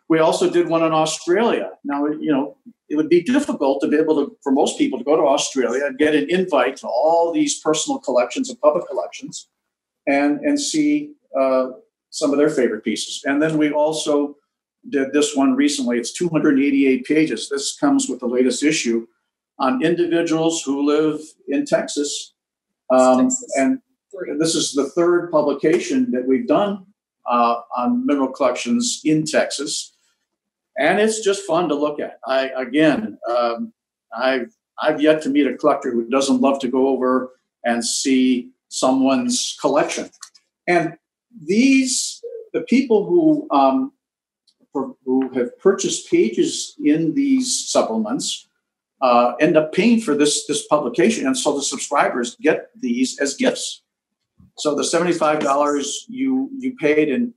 We also did one in Australia. Now, it would be difficult to be able to, for most people, to go to Australia and get an invite to all these personal collections and public collections and see some of their favorite pieces. And then we also did this one recently. It's 288 pages. This comes with the latest issue on individuals who live in Texas. And this is the third publication that we've done on mineral collections in Texas. And it's just fun to look at. I've yet to meet a collector who doesn't love to go over and see someone's collection. And the people who have purchased pages in these supplements end up paying for this publication. And so the subscribers get these as gifts. So the $75 you paid in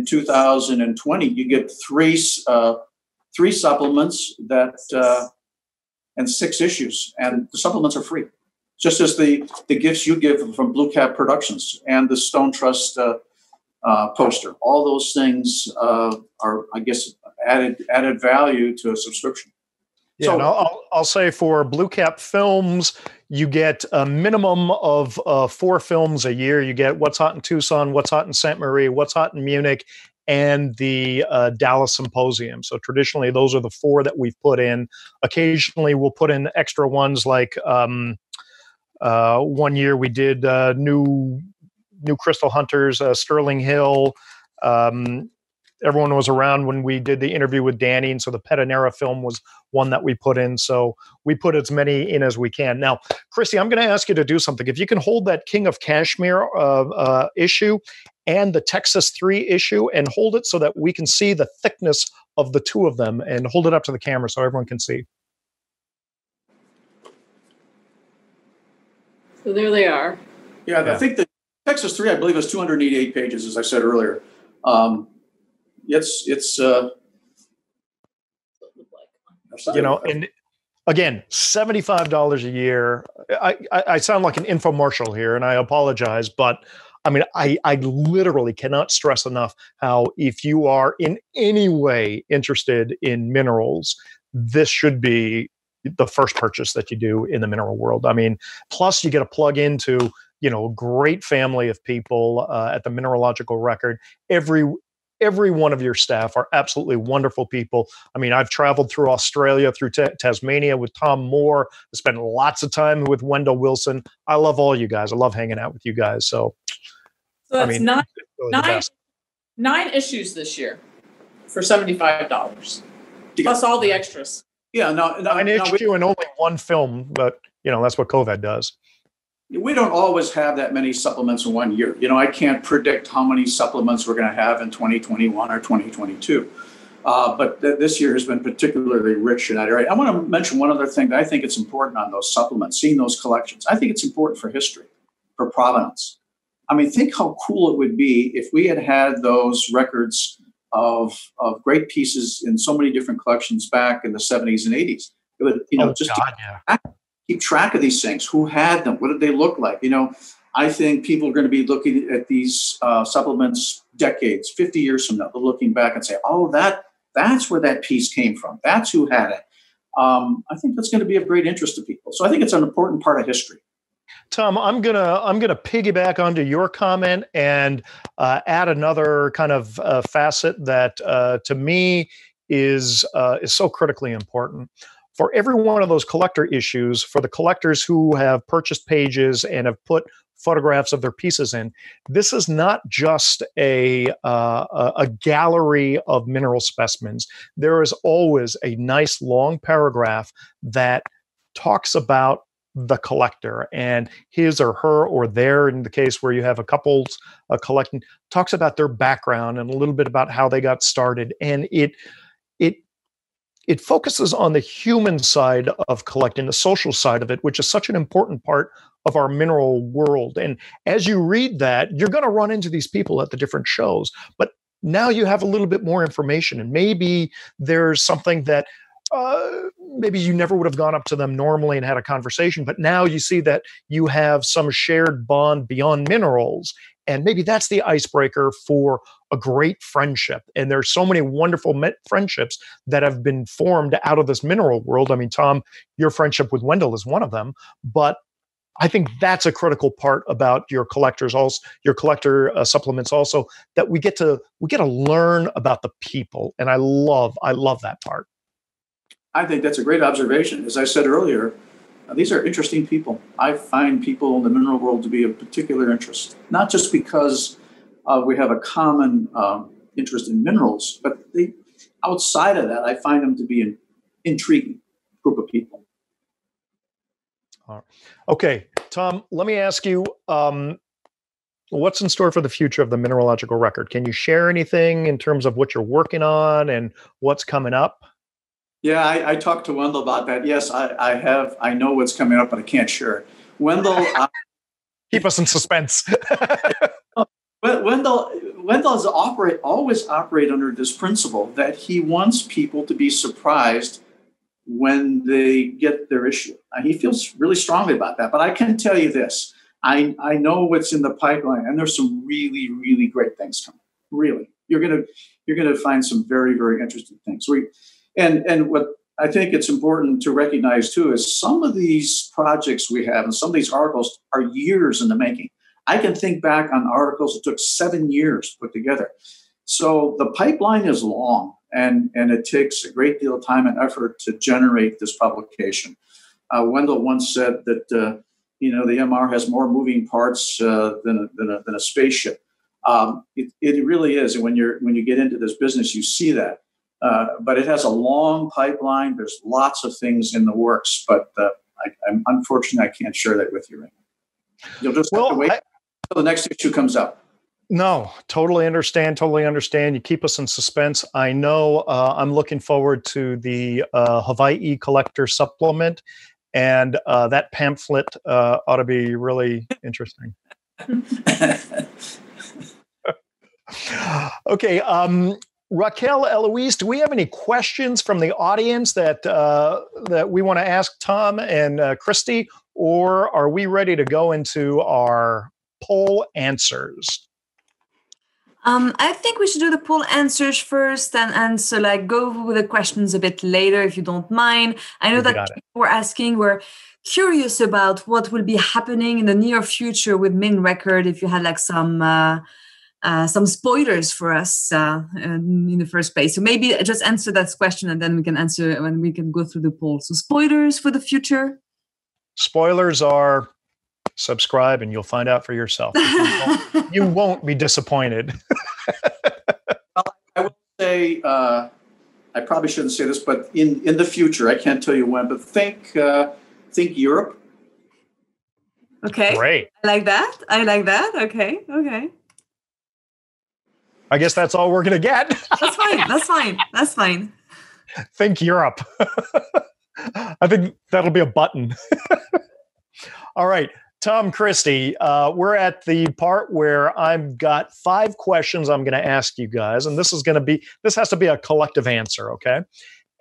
2020, you get three supplements and 6 issues, and the supplements are free. Just as the gifts you give from BlueCap Productions and the Stone Trust poster, all those things are, I guess, added value to a subscription. Yeah, so, and I'll say for BlueCap Films, you get a minimum of 4 films a year. You get What's Hot in Tucson, What's Hot in St. Marie, What's Hot in Munich, and the Dallas Symposium. So traditionally, those are the 4 that we've put in. Occasionally, we'll put in extra ones like one year we did New Crystal Hunters, Sterling Hill. Everyone was around when we did the interview with Danny, and so the Petanera film was one that we put in. So we put as many in as we can. Now, Christy, I'm going to ask you to do something. If you can hold that King of Kashmir issue and the Texas 3 issue and hold it so that we can see the thickness of the 2 of them, and hold it up to the camera so everyone can see. So there they are. Yeah, I think the Texas 3, I believe, is 288 pages, as I said earlier. It's and again, $75 a year. I sound like an infomercial here, and I apologize, but I mean, I literally cannot stress enough how, if you are in any way interested in minerals, this should be the first purchase that you do in the mineral world. I mean, plus you get a plug into, a great family of people at the Mineralogical Record. Every one of your staff are absolutely wonderful people. I mean, I've traveled through Australia, through Tasmania with Tom Moore. I spent lots of time with Wendell Wilson. I love all you guys. I love hanging out with you guys. So that's nine issues this year for $75, plus all the extras. Yeah, an issue and only 1 film, but that's what COVID does. We don't always have that many supplements in 1 year. I can't predict how many supplements we're going to have in 2021 or 2022. But this year has been particularly rich in that area. I want to mention one other thing that I think it's important on those supplements, seeing those collections. I think it's important for history, for provenance. I mean, think how cool it would be if we had those records of great pieces in so many different collections back in the 70s and 80s. It would, keep track of these things. Who had them? What did they look like? I think people are going to be looking at these supplements decades, 50 years from now, looking back and say, oh, that's where that piece came from. That's who had it. I think that's going to be of great interest to people. So I think it's an important part of history. Tom, I'm gonna piggyback onto your comment and add another kind of facet that to me is so critically important. For every one of those collector issues, for the collectors who have purchased pages and have put photographs of their pieces in, this is not just a gallery of mineral specimens. There is always a nice long paragraph that talks about the collector and his or her or their, in the case where you have a couples collecting, talks about their background and a little bit about how they got started. And it focuses on the human side of collecting, the social side of it, which is such an important part of our mineral world. And as you read that, you're going to run into these people at the different shows. But now you have a little bit more information, and maybe there's something that maybe you never would have gone up to them normally and had a conversation, but now you see that you have some shared bond beyond minerals, and maybe that's the icebreaker for a great friendship. And there's so many wonderful friendships that have been formed out of this mineral world. I mean, Tom, your friendship with Wendell is one of them, but I think that's a critical part about your collectors, also your collector supplements, also that we get to learn about the people, and I love that part. I think that's a great observation. As I said earlier, these are interesting people. I find people in the mineral world to be of particular interest, not just because we have a common interest in minerals, but outside of that, I find them to be an intriguing group of people. Okay, Tom, let me ask you, what's in store for the future of the Mineralogical Record? Can you share anything in terms of what you're working on and what's coming up? Yeah, I talked to Wendell about that. Yes, I know what's coming up, but I can't share it. Wendell, keep us in suspense. Wendell's always operate under this principle that he wants people to be surprised when they get their issue. He feels really strongly about that. But I can tell you this: I know what's in the pipeline, and there's some really, really great things coming. Really, you're gonna find some very, very interesting things. And what I think it's important to recognize too is some of these projects we have and some of these articles are years in the making. I can think back on articles that took 7 years to put together. So the pipeline is long, and it takes a great deal of time and effort to generate this publication. Wendell once said that the MR has more moving parts than a spaceship. It really is, and when you get into this business, you see that. But it has a long pipeline. There's lots of things in the works, but I'm unfortunate I can't share that with you right now. You'll just have to wait until the next issue comes out. No, totally understand. You keep us in suspense. I know I'm looking forward to the Hawaii Collector Supplement, and that pamphlet ought to be really interesting. Okay. Raquel, Eloise, do we have any questions from the audience that we want to ask Tom and Christy, or are we ready to go into our poll answers? I think we should do the poll answers first and so go with the questions a bit later, if you don't mind. I know that people we're curious about what will be happening in the near future with Min Record, if you had some spoilers for us in the first place. So maybe just answer that question and then we can answer when we can go through the poll. So spoilers for the future? Spoilers are subscribe and you'll find out for yourself. You won't be disappointed. I would say, I probably shouldn't say this, but in the future, I can't tell you when, but think Europe. Okay. Great. I like that. Okay. I guess that's all we're going to get. That's fine. Think Europe. I think that'll be a button. All right. Tom, Christy, we're at the part where I've got 5 questions I'm going to ask you guys, and this has to be a collective answer, okay?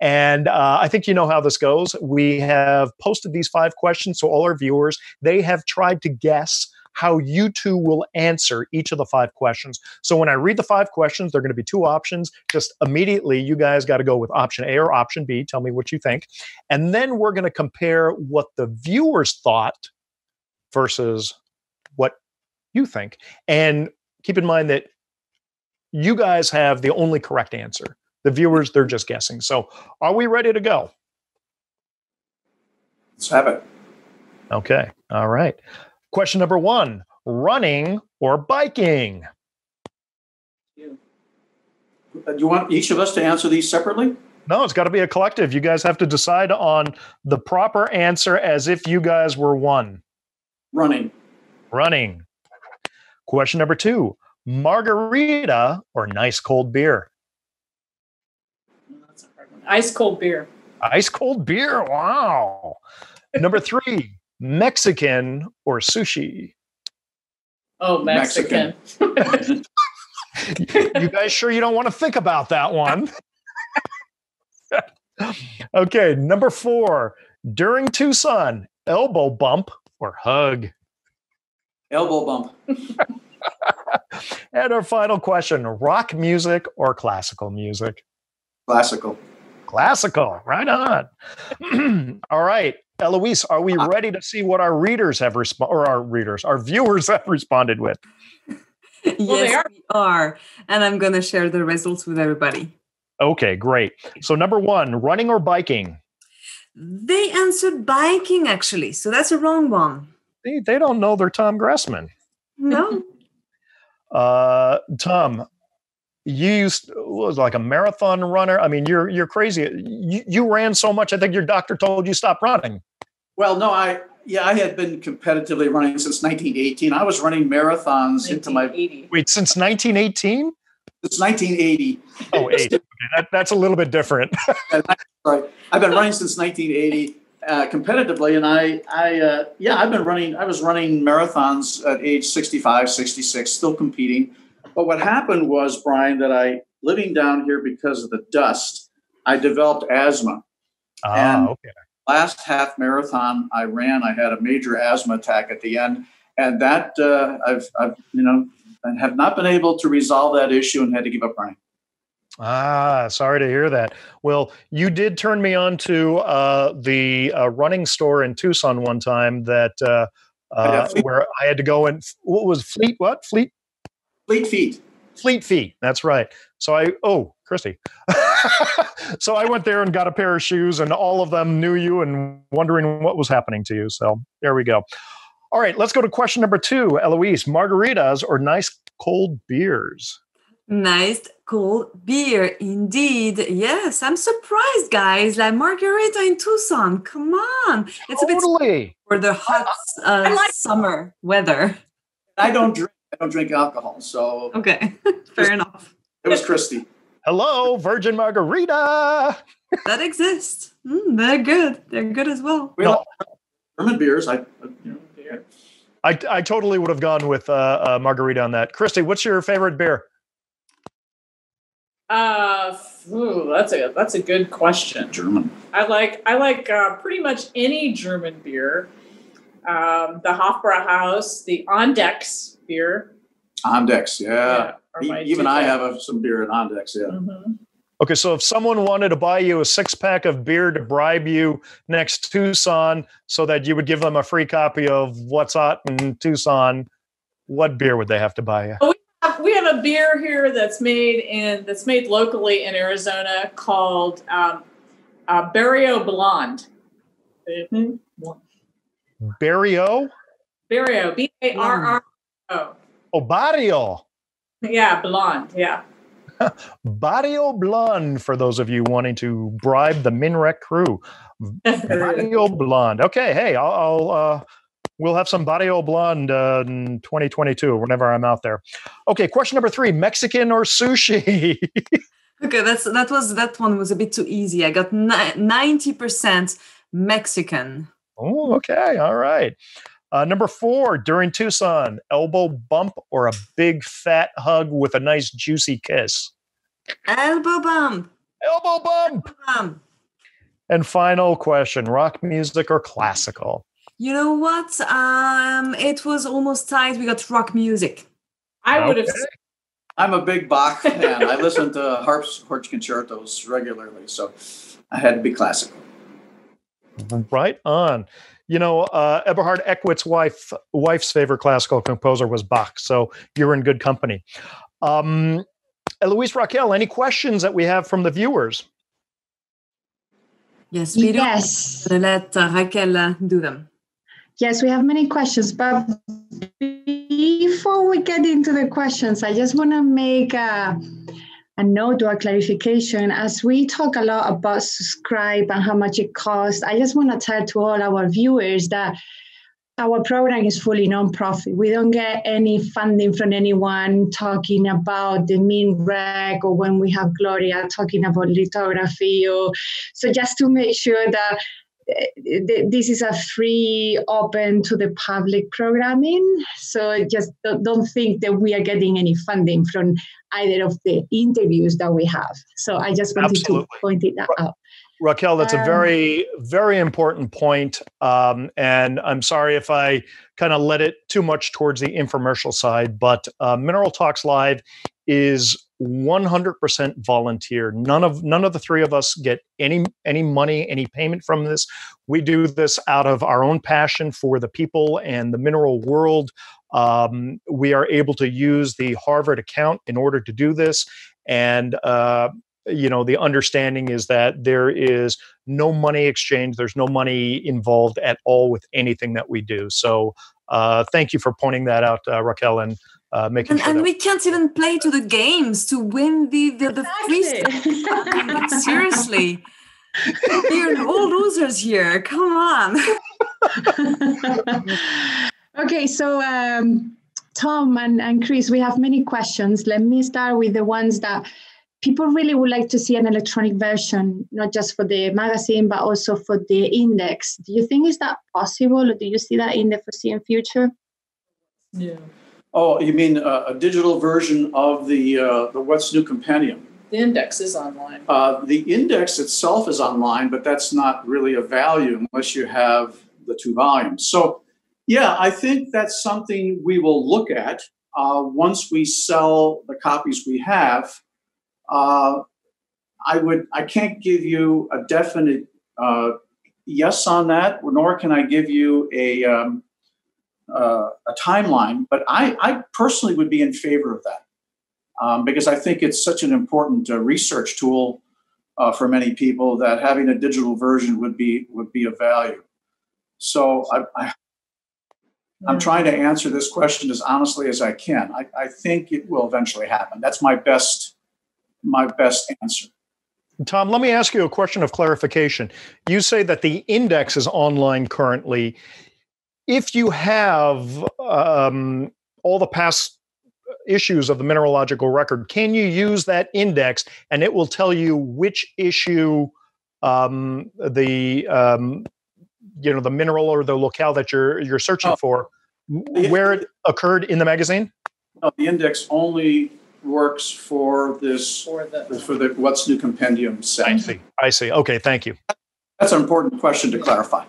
And I think you know how this goes. We have posted these 5 questions to all our viewers. They have tried to guess how you two will answer each of the 5 questions. So when I read the 5 questions, there are going to be 2 options. Just immediately, you guys got to go with option A or option B. Tell me what you think. And then we're going to compare what the viewers thought versus what you think. And keep in mind that you guys have the only correct answer. The viewers, they're just guessing. So are we ready to go? Let's have it. Okay. All right. Question number 1, running or biking? Do you want each of us to answer these separately? No, it's got to be a collective. You guys have to decide on the proper answer as if you guys were one. Running. Question number 2, margarita or nice cold beer? That's a hard one. Ice cold beer. Ice cold beer. Wow. Number 3, Mexican or sushi? Oh, Mexican. You guys sure you don't want to think about that one? Okay, number 4, during Tucson, elbow bump or hug? Elbow bump. And our final question, rock music or classical music? Classical. Classical, right on. All right, Eloise, are we ready to see what our readers have our viewers have responded with? Yes, we are. And I'm going to share the results with everybody. Okay, great. So number 1, running or biking? They answered biking, actually. So that's a wrong one. They don't know they're Tom Gressman. No. Tom, you was like a marathon runner. I mean, you're crazy. You ran so much. I think your doctor told you stop running. Well, no, I had been competitively running since 1918. I was running marathons into my... Wait, since 1918? It's 1980. Oh, 80. Okay, that's a little bit different. Right. I've been running since 1980 competitively, and I've been running. I was running marathons at age 65, 66, still competing. But what happened was, Brian, that living down here because of the dust, I developed asthma. Okay. Last half marathon I ran, I had a major asthma attack at the end, and that I have not been able to resolve that issue and had to give up running. Sorry to hear that. Well, you did turn me on to the running store in Tucson one time that where I had to go and what was Fleet Feet. Fleet Feet. That's right. So Christy. So I went there and got a pair of shoes, and all of them knew you and wondering what was happening to you. So there we go. All right, let's go to question number 2. Eloise, margaritas or nice cold beers? Nice cold beer, indeed. Yes, I'm surprised, guys. Like margarita in Tucson. Come on. It's totally. A bit for the hot summer weather. I don't drink alcohol, so... Okay, fair enough. It was Christy. Hello, virgin margarita. That exists. They're good. They're good as well. German beers. I totally would have gone with margarita on that. Christy, what's your favorite beer? That's a good question. German. I like pretty much any German beer. The Hofbrauhaus, the Ondex beer. Ondex, yeah. Even I favorite. have some beer at Ondex, yeah. Mm-hmm. Okay, so if someone wanted to buy you a 6-pack of beer to bribe you next Tucson so that you would give them a free copy of What's Hot in Tucson, what beer would they have to buy you? We have a beer here that's made locally in Arizona called Barrio Blonde. Barrio? Barrio, B-A-R-R-O. Oh, Barrio. Yeah, Blonde, yeah. Barrio Blonde, for those of you wanting to bribe the Minrec crew. Barrio Blonde. Okay, hey, we'll have some Barrio Blonde in 2022, whenever I'm out there. Okay, question number 3, Mexican or sushi? Okay, that one was a bit too easy. I got 90% Mexican. Oh, okay, all right. Number 4, during Tucson, elbow bump or a big fat hug with a nice juicy kiss? Elbow bump. Elbow bump. Elbow bump. And final question, rock music or classical? You know what? It was almost tied. We got rock music. I would have. I'm a big Bach fan. I listen to harps concertos regularly, so I had to be classical. Right on. You know, Eberhard Eckwitz's wife's favorite classical composer was Bach, so you're in good company. Eloise, Raquel, any questions that we have from the viewers? Yes, we do. Yes. Let Raquel do them. Yes, we have many questions, but before we get into the questions, I just want to make a note or a clarification. As we talk a lot about subscribe and how much it costs, I just want to tell to all our viewers that our program is fully nonprofit. We don't get any funding from anyone talking about the MinReg, or when we have Gloria talking about lithography. So just to make sure that this is a free, open to the public programming. So just don't think that we are getting any funding from either of the interviews that we have. So I just wanted to point it out. Raquel, that's a very, very important point. And I'm sorry if I kind of led it too much towards the infomercial side, but Mineral Talks Live is 100% volunteer. None of the three of us get any money, any payment from this. We do this out of our own passion for the people and the mineral world. We are able to use the Harvard account in order to do this. And the understanding is that there is no money exchange. There's no money involved at all with anything that we do. So thank you for pointing that out, Raquel, and making sure. And we can't even play to the games to win the free stuff. Seriously. You're all losers here. Come on. Okay, so Tom and Chris, we have many questions. Let me start with the ones that people really would like to see an electronic version, not just for the magazine, but also for the index. Do you think is that possible, or do you see that in the foreseeable future? Yeah. Oh, you mean a digital version of the What's New Compendium? The index is online. The index itself is online, but that's not really a value unless you have the 2 volumes. So, yeah, I think that's something we will look at once we sell the copies we have. I can't give you a definite yes on that, nor can I give you a timeline. But I personally would be in favor of that because I think it's such an important research tool for many people that having a digital version would be of value. So I'm trying to answer this question as honestly as I can. I think it will eventually happen. That's my best answer. Tom, let me ask you a question of clarification. You say that the index is online currently. If you have all the past issues of the Mineralogical Record, can you use that index and it will tell you which issue the mineral or the locale that you're searching for, where it occurred in the magazine? No, the index only works for the What's New Compendium set. I see. Okay, thank you. That's an important question to clarify.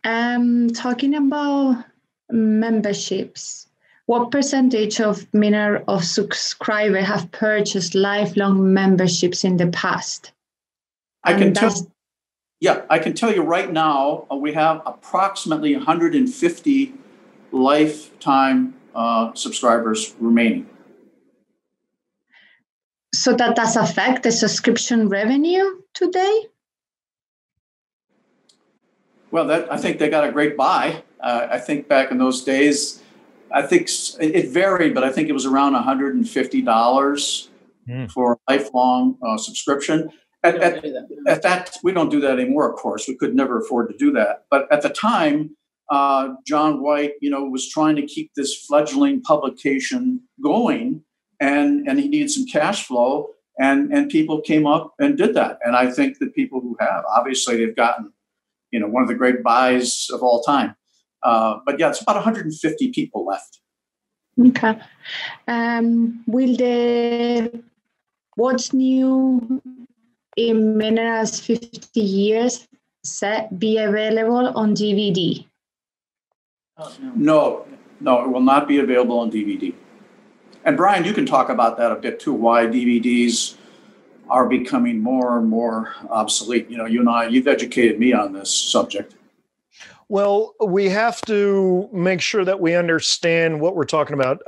Talking about memberships, what percentage of subscribers have purchased lifelong memberships in the past? I can tell you right now, we have approximately 150 lifetime subscribers remaining. So that does affect the subscription revenue today? Well, I think they got a great buy. I think back in those days, I think it varied, but I think it was around $150 for a lifelong subscription. At that, we don't do that anymore, of course. We could never afford to do that. But at the time, John White, was trying to keep this fledgling publication going, and he needed some cash flow, and people came up and did that. And I think that people who have, obviously, they've gotten, one of the great buys of all time. But yeah, it's about 150 people left. Okay. Will the What's New in Minerals 50 Years set be available on DVD? No, it will not be available on DVD. And Brian, you can talk about that a bit too, why DVDs are becoming more and more obsolete. You and I, you've educated me on this subject. Well, we have to make sure that we understand what we're talking about.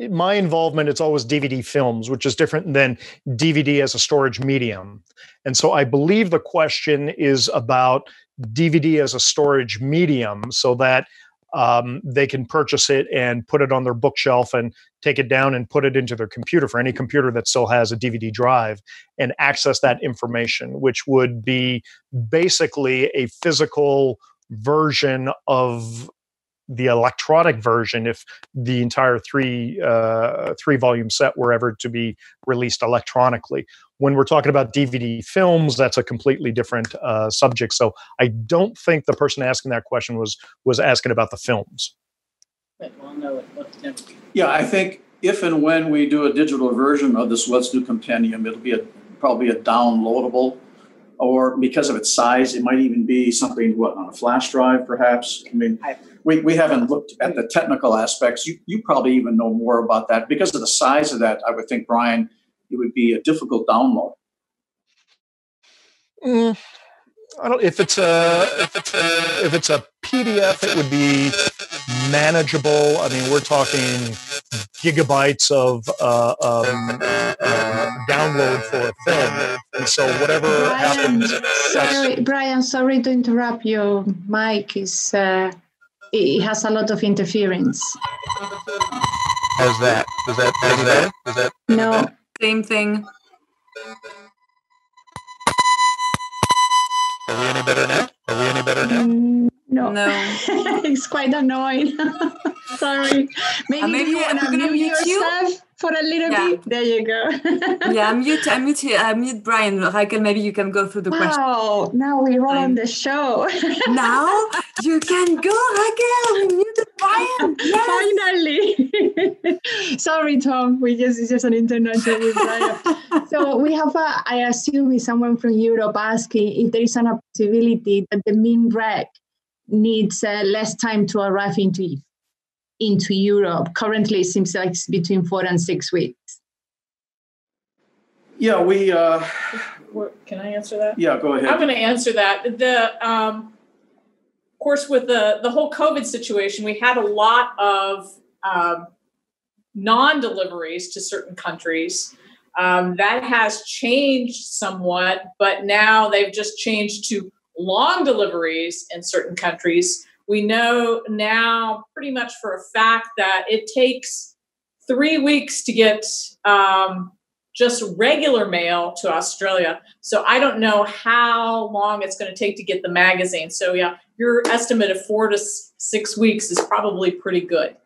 My involvement, it's always DVD films, which is different than DVD as a storage medium. And so I believe the question is about DVD as a storage medium, so that they can purchase it and put it on their bookshelf and take it down and put it into their computer, for any computer that still has a DVD drive, and access that information, which would be basically a physical version of the electronic version if the entire three volume set were ever to be released electronically. When we're talking about DVD films, that's a completely different subject. So I don't think the person asking that question was asking about the films. Yeah, I think if and when we do a digital version of this Let's Do Compendium, it'll be probably a downloadable, or because of its size, it might even be something on a flash drive, perhaps. I mean, we haven't looked at the technical aspects. You probably even know more about that. Because of the size of that, I would think, Brian, it would be a difficult download. I don't. If it's a PDF, it would be manageable. I mean, we're talking gigabytes of download for a film, and so whatever happens. Brian, sorry to interrupt. Your mic is it has a lot of interference. How's that? Is that? No. Same thing. Are we any better now? No. It's quite annoying. Sorry. Maybe you want to mute yourself for a little bit. There you go. Yeah, mute Brian. Raquel, maybe you can go through the question. Wow, now we're all on the show. Now you can go, Raquel. We muted Brian. Yes. Finally. Sorry, Tom. It's just an internet show with Brian. So we have, I assume, someone from Europe asking if there is a possibility that the MinReg needs less time to arrive into Europe. Currently, it seems like it's between 4 and 6 weeks. Yeah, we. Can I answer that? Yeah, go ahead. I'm going to answer that. Of course, with the whole COVID situation, we had a lot of non-deliveries to certain countries. That has changed somewhat, but now they've just changed to long deliveries in certain countries. We know now pretty much for a fact that it takes 3 weeks to get just regular mail to Australia. So I don't know how long it's going to take to get the magazine. So yeah, your estimate of 4 to 6 weeks is probably pretty good.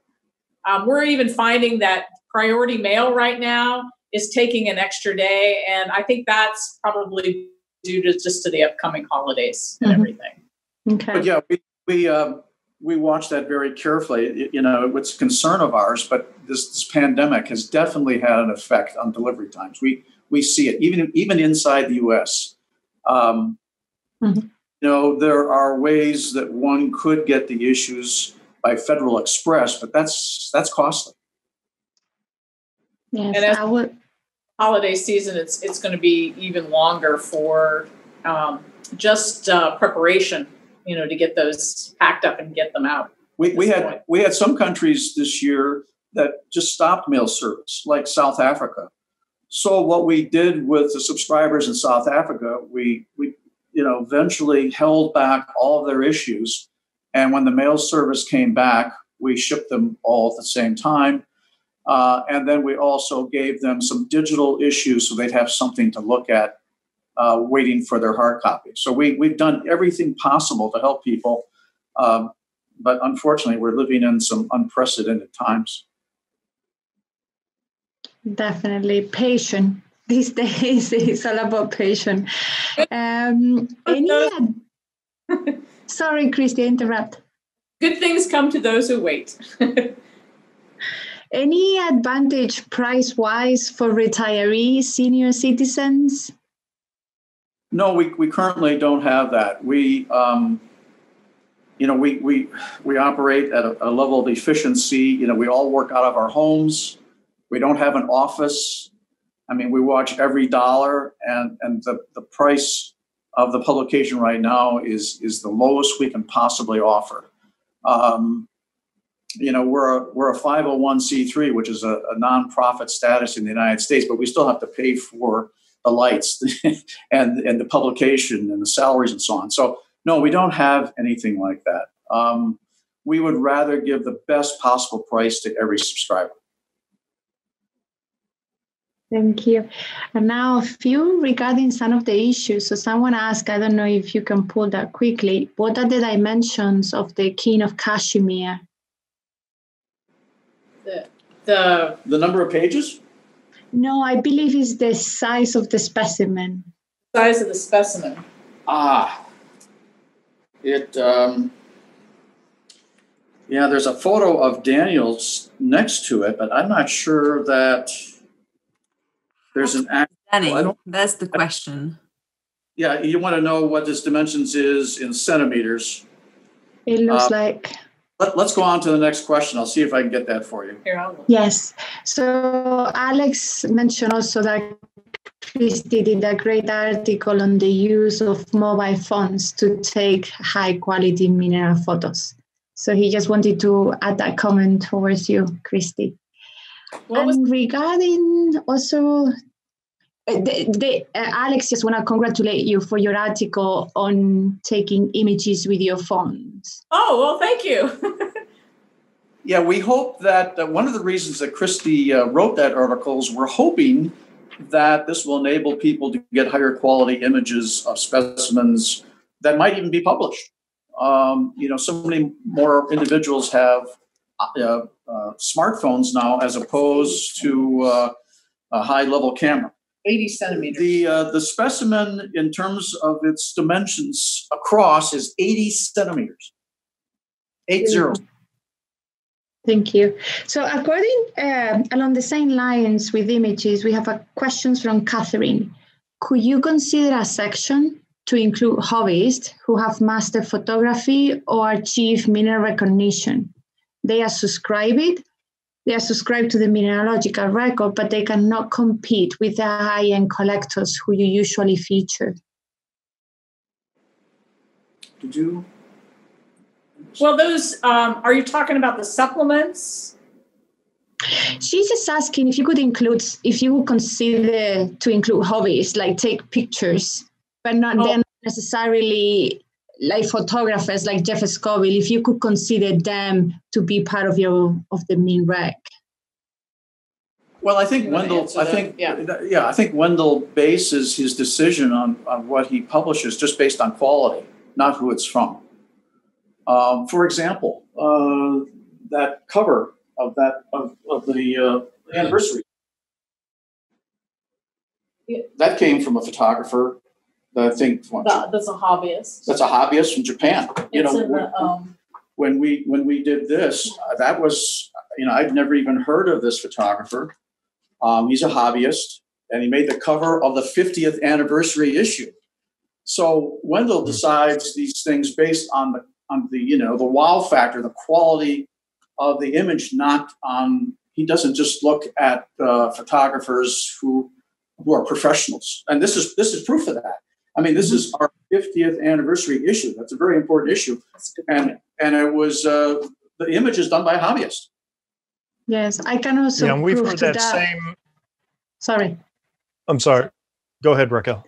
We're even finding that priority mail right now is taking an extra day. And I think that's probably due to the upcoming holidays and everything. Okay. But yeah, we watch that very carefully. You know, it's a concern of ours, but this pandemic has definitely had an effect on delivery times. We see it even inside the U.S. You know, there are ways that one could get the issues by Federal Express, but that's costly. Yes, and as holiday season, it's going to be even longer for just preparation, you know, to get those packed up and get them out. We had some countries this year that just stopped mail service, like South Africa. So what we did with the subscribers in South Africa, we eventually held back all of their issues, and when the mail service came back, we shipped them all at the same time. And then we also gave them some digital issues so they'd have something to look at waiting for their hard copy. So we've done everything possible to help people. But unfortunately, we're living in some unprecedented times. Definitely. Patience. These days, it's all about patience. Sorry, Christi, interrupt. Good things come to those who wait. Any advantage price-wise for retirees, senior citizens? No, we currently don't have that. We operate at a level of efficiency. You know, we all work out of our homes. We don't have an office. I mean, we watch every dollar, and the price of the publication right now is the lowest we can possibly offer. You know, we're a 501c3, which is a nonprofit status in the United States, but we still have to pay for the lights and the publication and the salaries and so on. So no, we don't have anything like that. we would rather give the best possible price to every subscriber. Thank you. And now a few regarding some of the issues. So someone asked, I don't know if you can pull that quickly, what are the dimensions of the King of Kashmir? The number of pages? No, I believe it's the size of the specimen. Size of the specimen. There's a photo of Daniel's next to it, but I'm not sure that there's an actual. That's the question. Yeah, you want to know what this dimensions is in centimeters. It looks like. Let's go on to the next question. I'll see if I can get that for you. Here, I'll look. Yes. So Alex mentioned also that Christi did a great article on the use of mobile phones to take high quality mineral photos. So he just wanted to add that comment towards you, Christi. Regarding also, Alex just want to congratulate you for your article on taking images with your phones. Oh, well, thank you. Yeah, we hope that one of the reasons that Christi wrote that article is we're hoping that this will enable people to get higher quality images of specimens that might even be published. So many more individuals have smartphones now as opposed to a high-level camera. 80 centimeters. The specimen, in terms of its dimensions across, is 80 centimeters. 80. Thank you. So according, along the same lines with images, we have a questions from Catherine. Could you consider a section to include hobbyists who have mastered photography or achieved mineral recognition? They are subscribed to the Mineralogical Record, but they cannot compete with the high-end collectors who you usually feature. Did you? Well, those, are you talking about the supplements? She's just asking if you would consider to include hobbyists, like take pictures, but not then necessarily like photographers like Jeff Scoville, if you could consider them to be part of the Min Rec. Well, I think Wendell. I think Wendell bases his decision on what he publishes just based on quality, not who it's from. For example, that cover of the anniversary that came from a photographer. I think that's a hobbyist. That's a hobbyist from Japan. When we did this, that was I'd never even heard of this photographer. He's a hobbyist, and he made the cover of the 50th anniversary issue. So Wendell decides these things based on the wow factor, the quality of the image, not on. He doesn't just look at photographers who are professionals, and this is proof of that. I mean, this is our 50th anniversary issue. That's a very important issue, and it was the image is done by a hobbyist. Yes, I can also. Yeah, and we've heard that same. Sorry. I'm sorry. Go ahead, Raquel.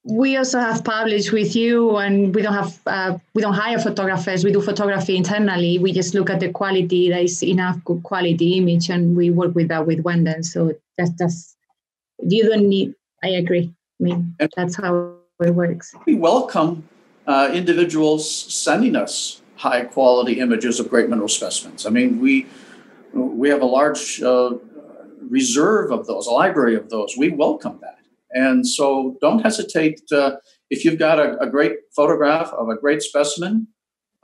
We also have published with you, and we don't hire photographers. We do photography internally. We just look at the quality. That is enough good quality image, and we work with that with Wendell. So that's you don't need. I agree. I mean, that's how it works. We welcome individuals sending us high quality images of great mineral specimens. I mean, we have a large reserve of those, a library of those. We welcome that. And so don't hesitate. If you've got a great photograph of a great specimen,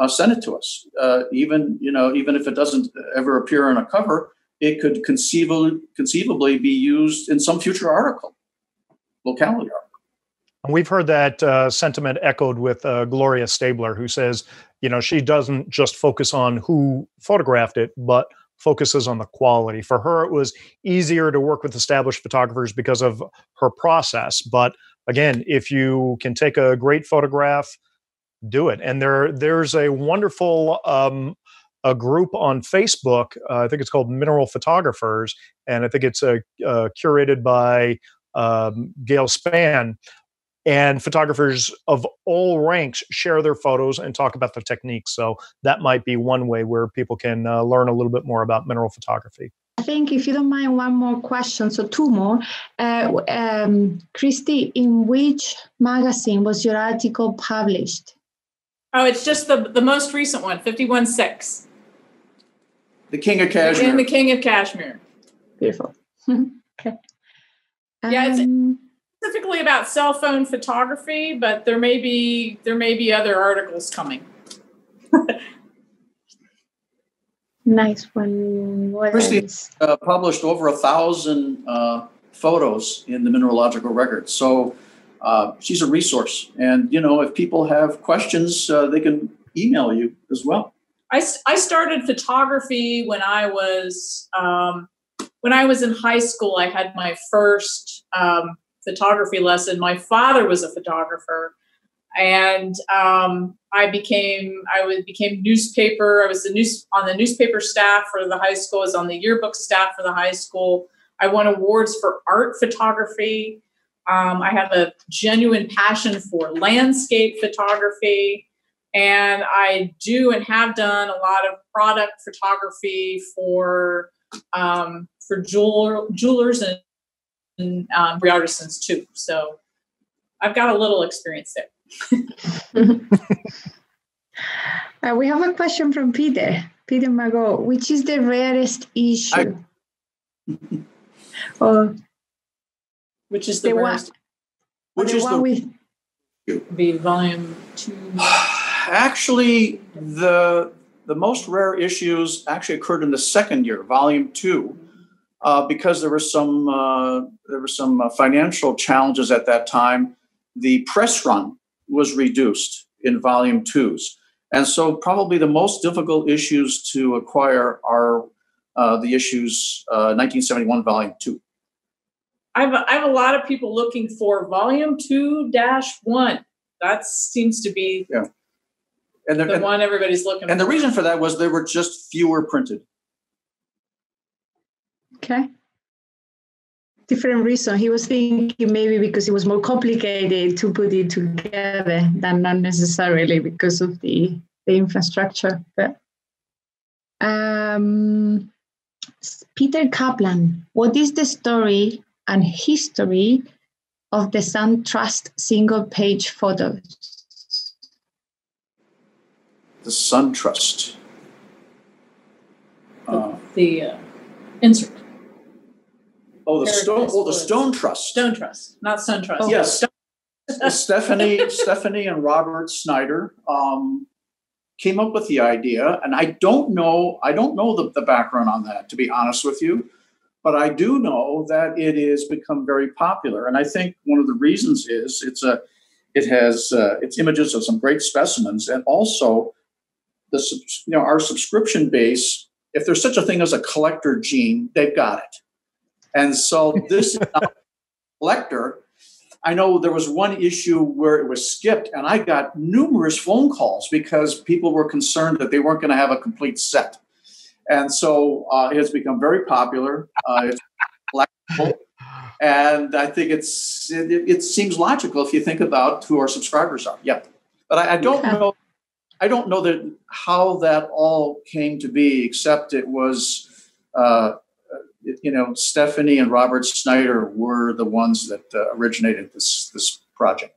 send it to us. Even if it doesn't ever appear on a cover, it could conceivably be used in some future article, locality article. And we've heard that sentiment echoed with Gloria Stabler, who says, she doesn't just focus on who photographed it, but focuses on the quality. For her, it was easier to work with established photographers because of her process. But again, if you can take a great photograph, do it. And there's a wonderful a group on Facebook. I think it's called Mineral Photographers, and I think it's curated by Gail Spann. and photographers of all ranks share their photos and talk about the techniques. So that might be one way where people can learn a little bit more about mineral photography. I think, if you don't mind, one more question, so two more. Christi, in which magazine was your article published? Oh, it's just the most recent one, 51.6. The King of Kashmir. And the King of Kashmir. Beautiful. Okay. Yeah, it's specifically about cell phone photography, but there may be other articles coming. Nice one. Christi published over 1,000 photos in the Mineralogical Record. So she's a resource. And, if people have questions, they can email you as well. I started photography when I was in high school. I had my first photography lesson. My father was a photographer, and I became newspaper. I was on the newspaper staff for the high school. I was on the yearbook staff for the high school. I won awards for art photography. I have a genuine passion for landscape photography, and I do and have done a lot of product photography for jewelers and artisans too. So I've got a little experience there. We have a question from Peter Mago. Which is the rarest issue? Which is the rarest? Which is the volume 2? Actually, the most rare issues actually occurred in the second year, volume 2, because there were some financial challenges at that time. The press run was reduced in volume 2s. And so probably the most difficult issues to acquire are the issues 1971 volume 2. I have a lot of people looking for volume 2-1. That seems to be the one everybody's looking for. And the reason for that was there were just fewer printed. Okay. Different reason. He was thinking maybe because it was more complicated to put it together than not necessarily because of the infrastructure. But Peter Kaplan, what is the story and history of the SunTrust single-page photos? The SunTrust. The insert. The Stone Trust. Stone Trust, not SunTrust. Oh. Yes. Stephanie and Robert Snyder came up with the idea, and I don't know the background on that, to be honest with you, but I do know that it has become very popular, and I think one of the reasons is it has images of some great specimens, and also our subscription base. If there's such a thing as a collector gene, they've got it. And so this is not a collector. I know there was one issue where it was skipped, and I got numerous phone calls because people were concerned that they weren't going to have a complete set. And so it has become very popular. It's collectible, and I think it seems logical if you think about who our subscribers are. Yeah, but I don't know. I don't know that how that all came to be, except it was. Stephanie and Robert Snyder were the ones that originated this project.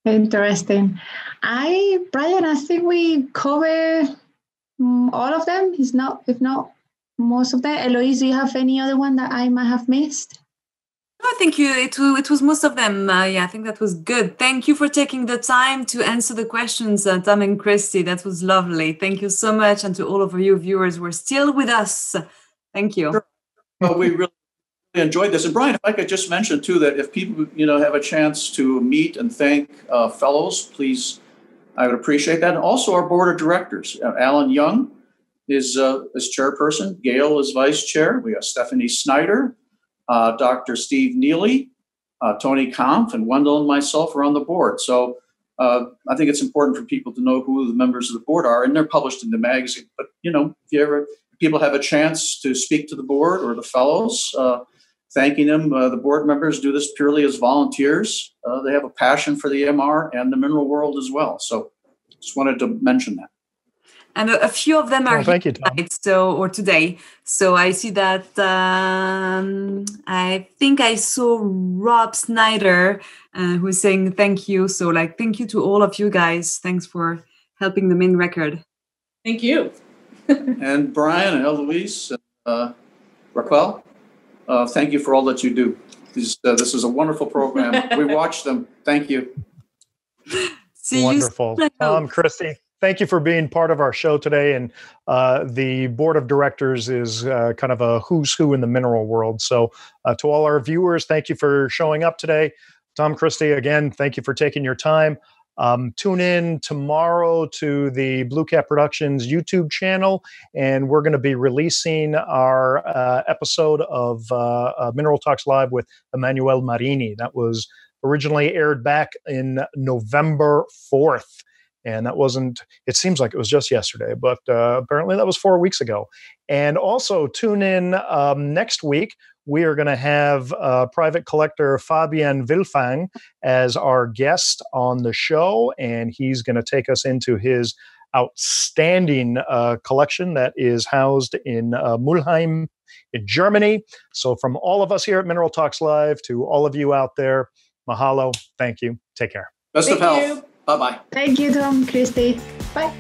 Interesting. Brian, I think we cover all of them. If not most of them. Eloise, do you have any other one that I might have missed? No, I think it was most of them. I think that was good. Thank you for taking the time to answer the questions, Tom and Christi. That was lovely. Thank you so much. And to all of you viewers who are still with us, thank you. Sure. Well, we really enjoyed this. And Brian, if I could just mention too, that if people, have a chance to meet and thank fellows, please, I would appreciate that. And also our board of directors. Alan Young is chairperson. Gail is vice chair. We have Stephanie Snyder. Dr. Steve Neely, Tony Kampf, and Wendell and myself are on the board. So I think it's important for people to know who the members of the board are, and they're published in the magazine. But, if people have a chance to speak to the board or the fellows, thanking them. The board members do this purely as volunteers. They have a passion for the MR and the mineral world as well. So just wanted to mention that. And a few of them are thank you, tonight, or today. So I see that I think I saw Rob Snyder who's saying thank you. So thank you to all of you guys. Thanks for helping the main record. Thank you. And Brian and Eloise, Raquel, thank you for all that you do. This is a wonderful program. We watch them. Thank you. Wonderful. Christi, thank you for being part of our show today. And the board of directors is kind of a who's who in the mineral world. So to all our viewers, thank you for showing up today. Tom, Christi, again, thank you for taking your time. Tune in tomorrow to the BlueCap Productions YouTube channel, and we're going to be releasing our episode of Mineral Talks Live with Emanuele Marini. That was originally aired back in November 4th. And that wasn't, it seems like it was just yesterday, but apparently that was 4 weeks ago. And also tune in next week. We are going to have private collector Fabien Villefang as our guest on the show. And he's going to take us into his outstanding collection that is housed in Mulheim in Germany. So from all of us here at Mineral Talks Live to all of you out there, mahalo. Thank you. Take care. Best of health. Bye-bye. Thank you, Tom, Christi. Bye.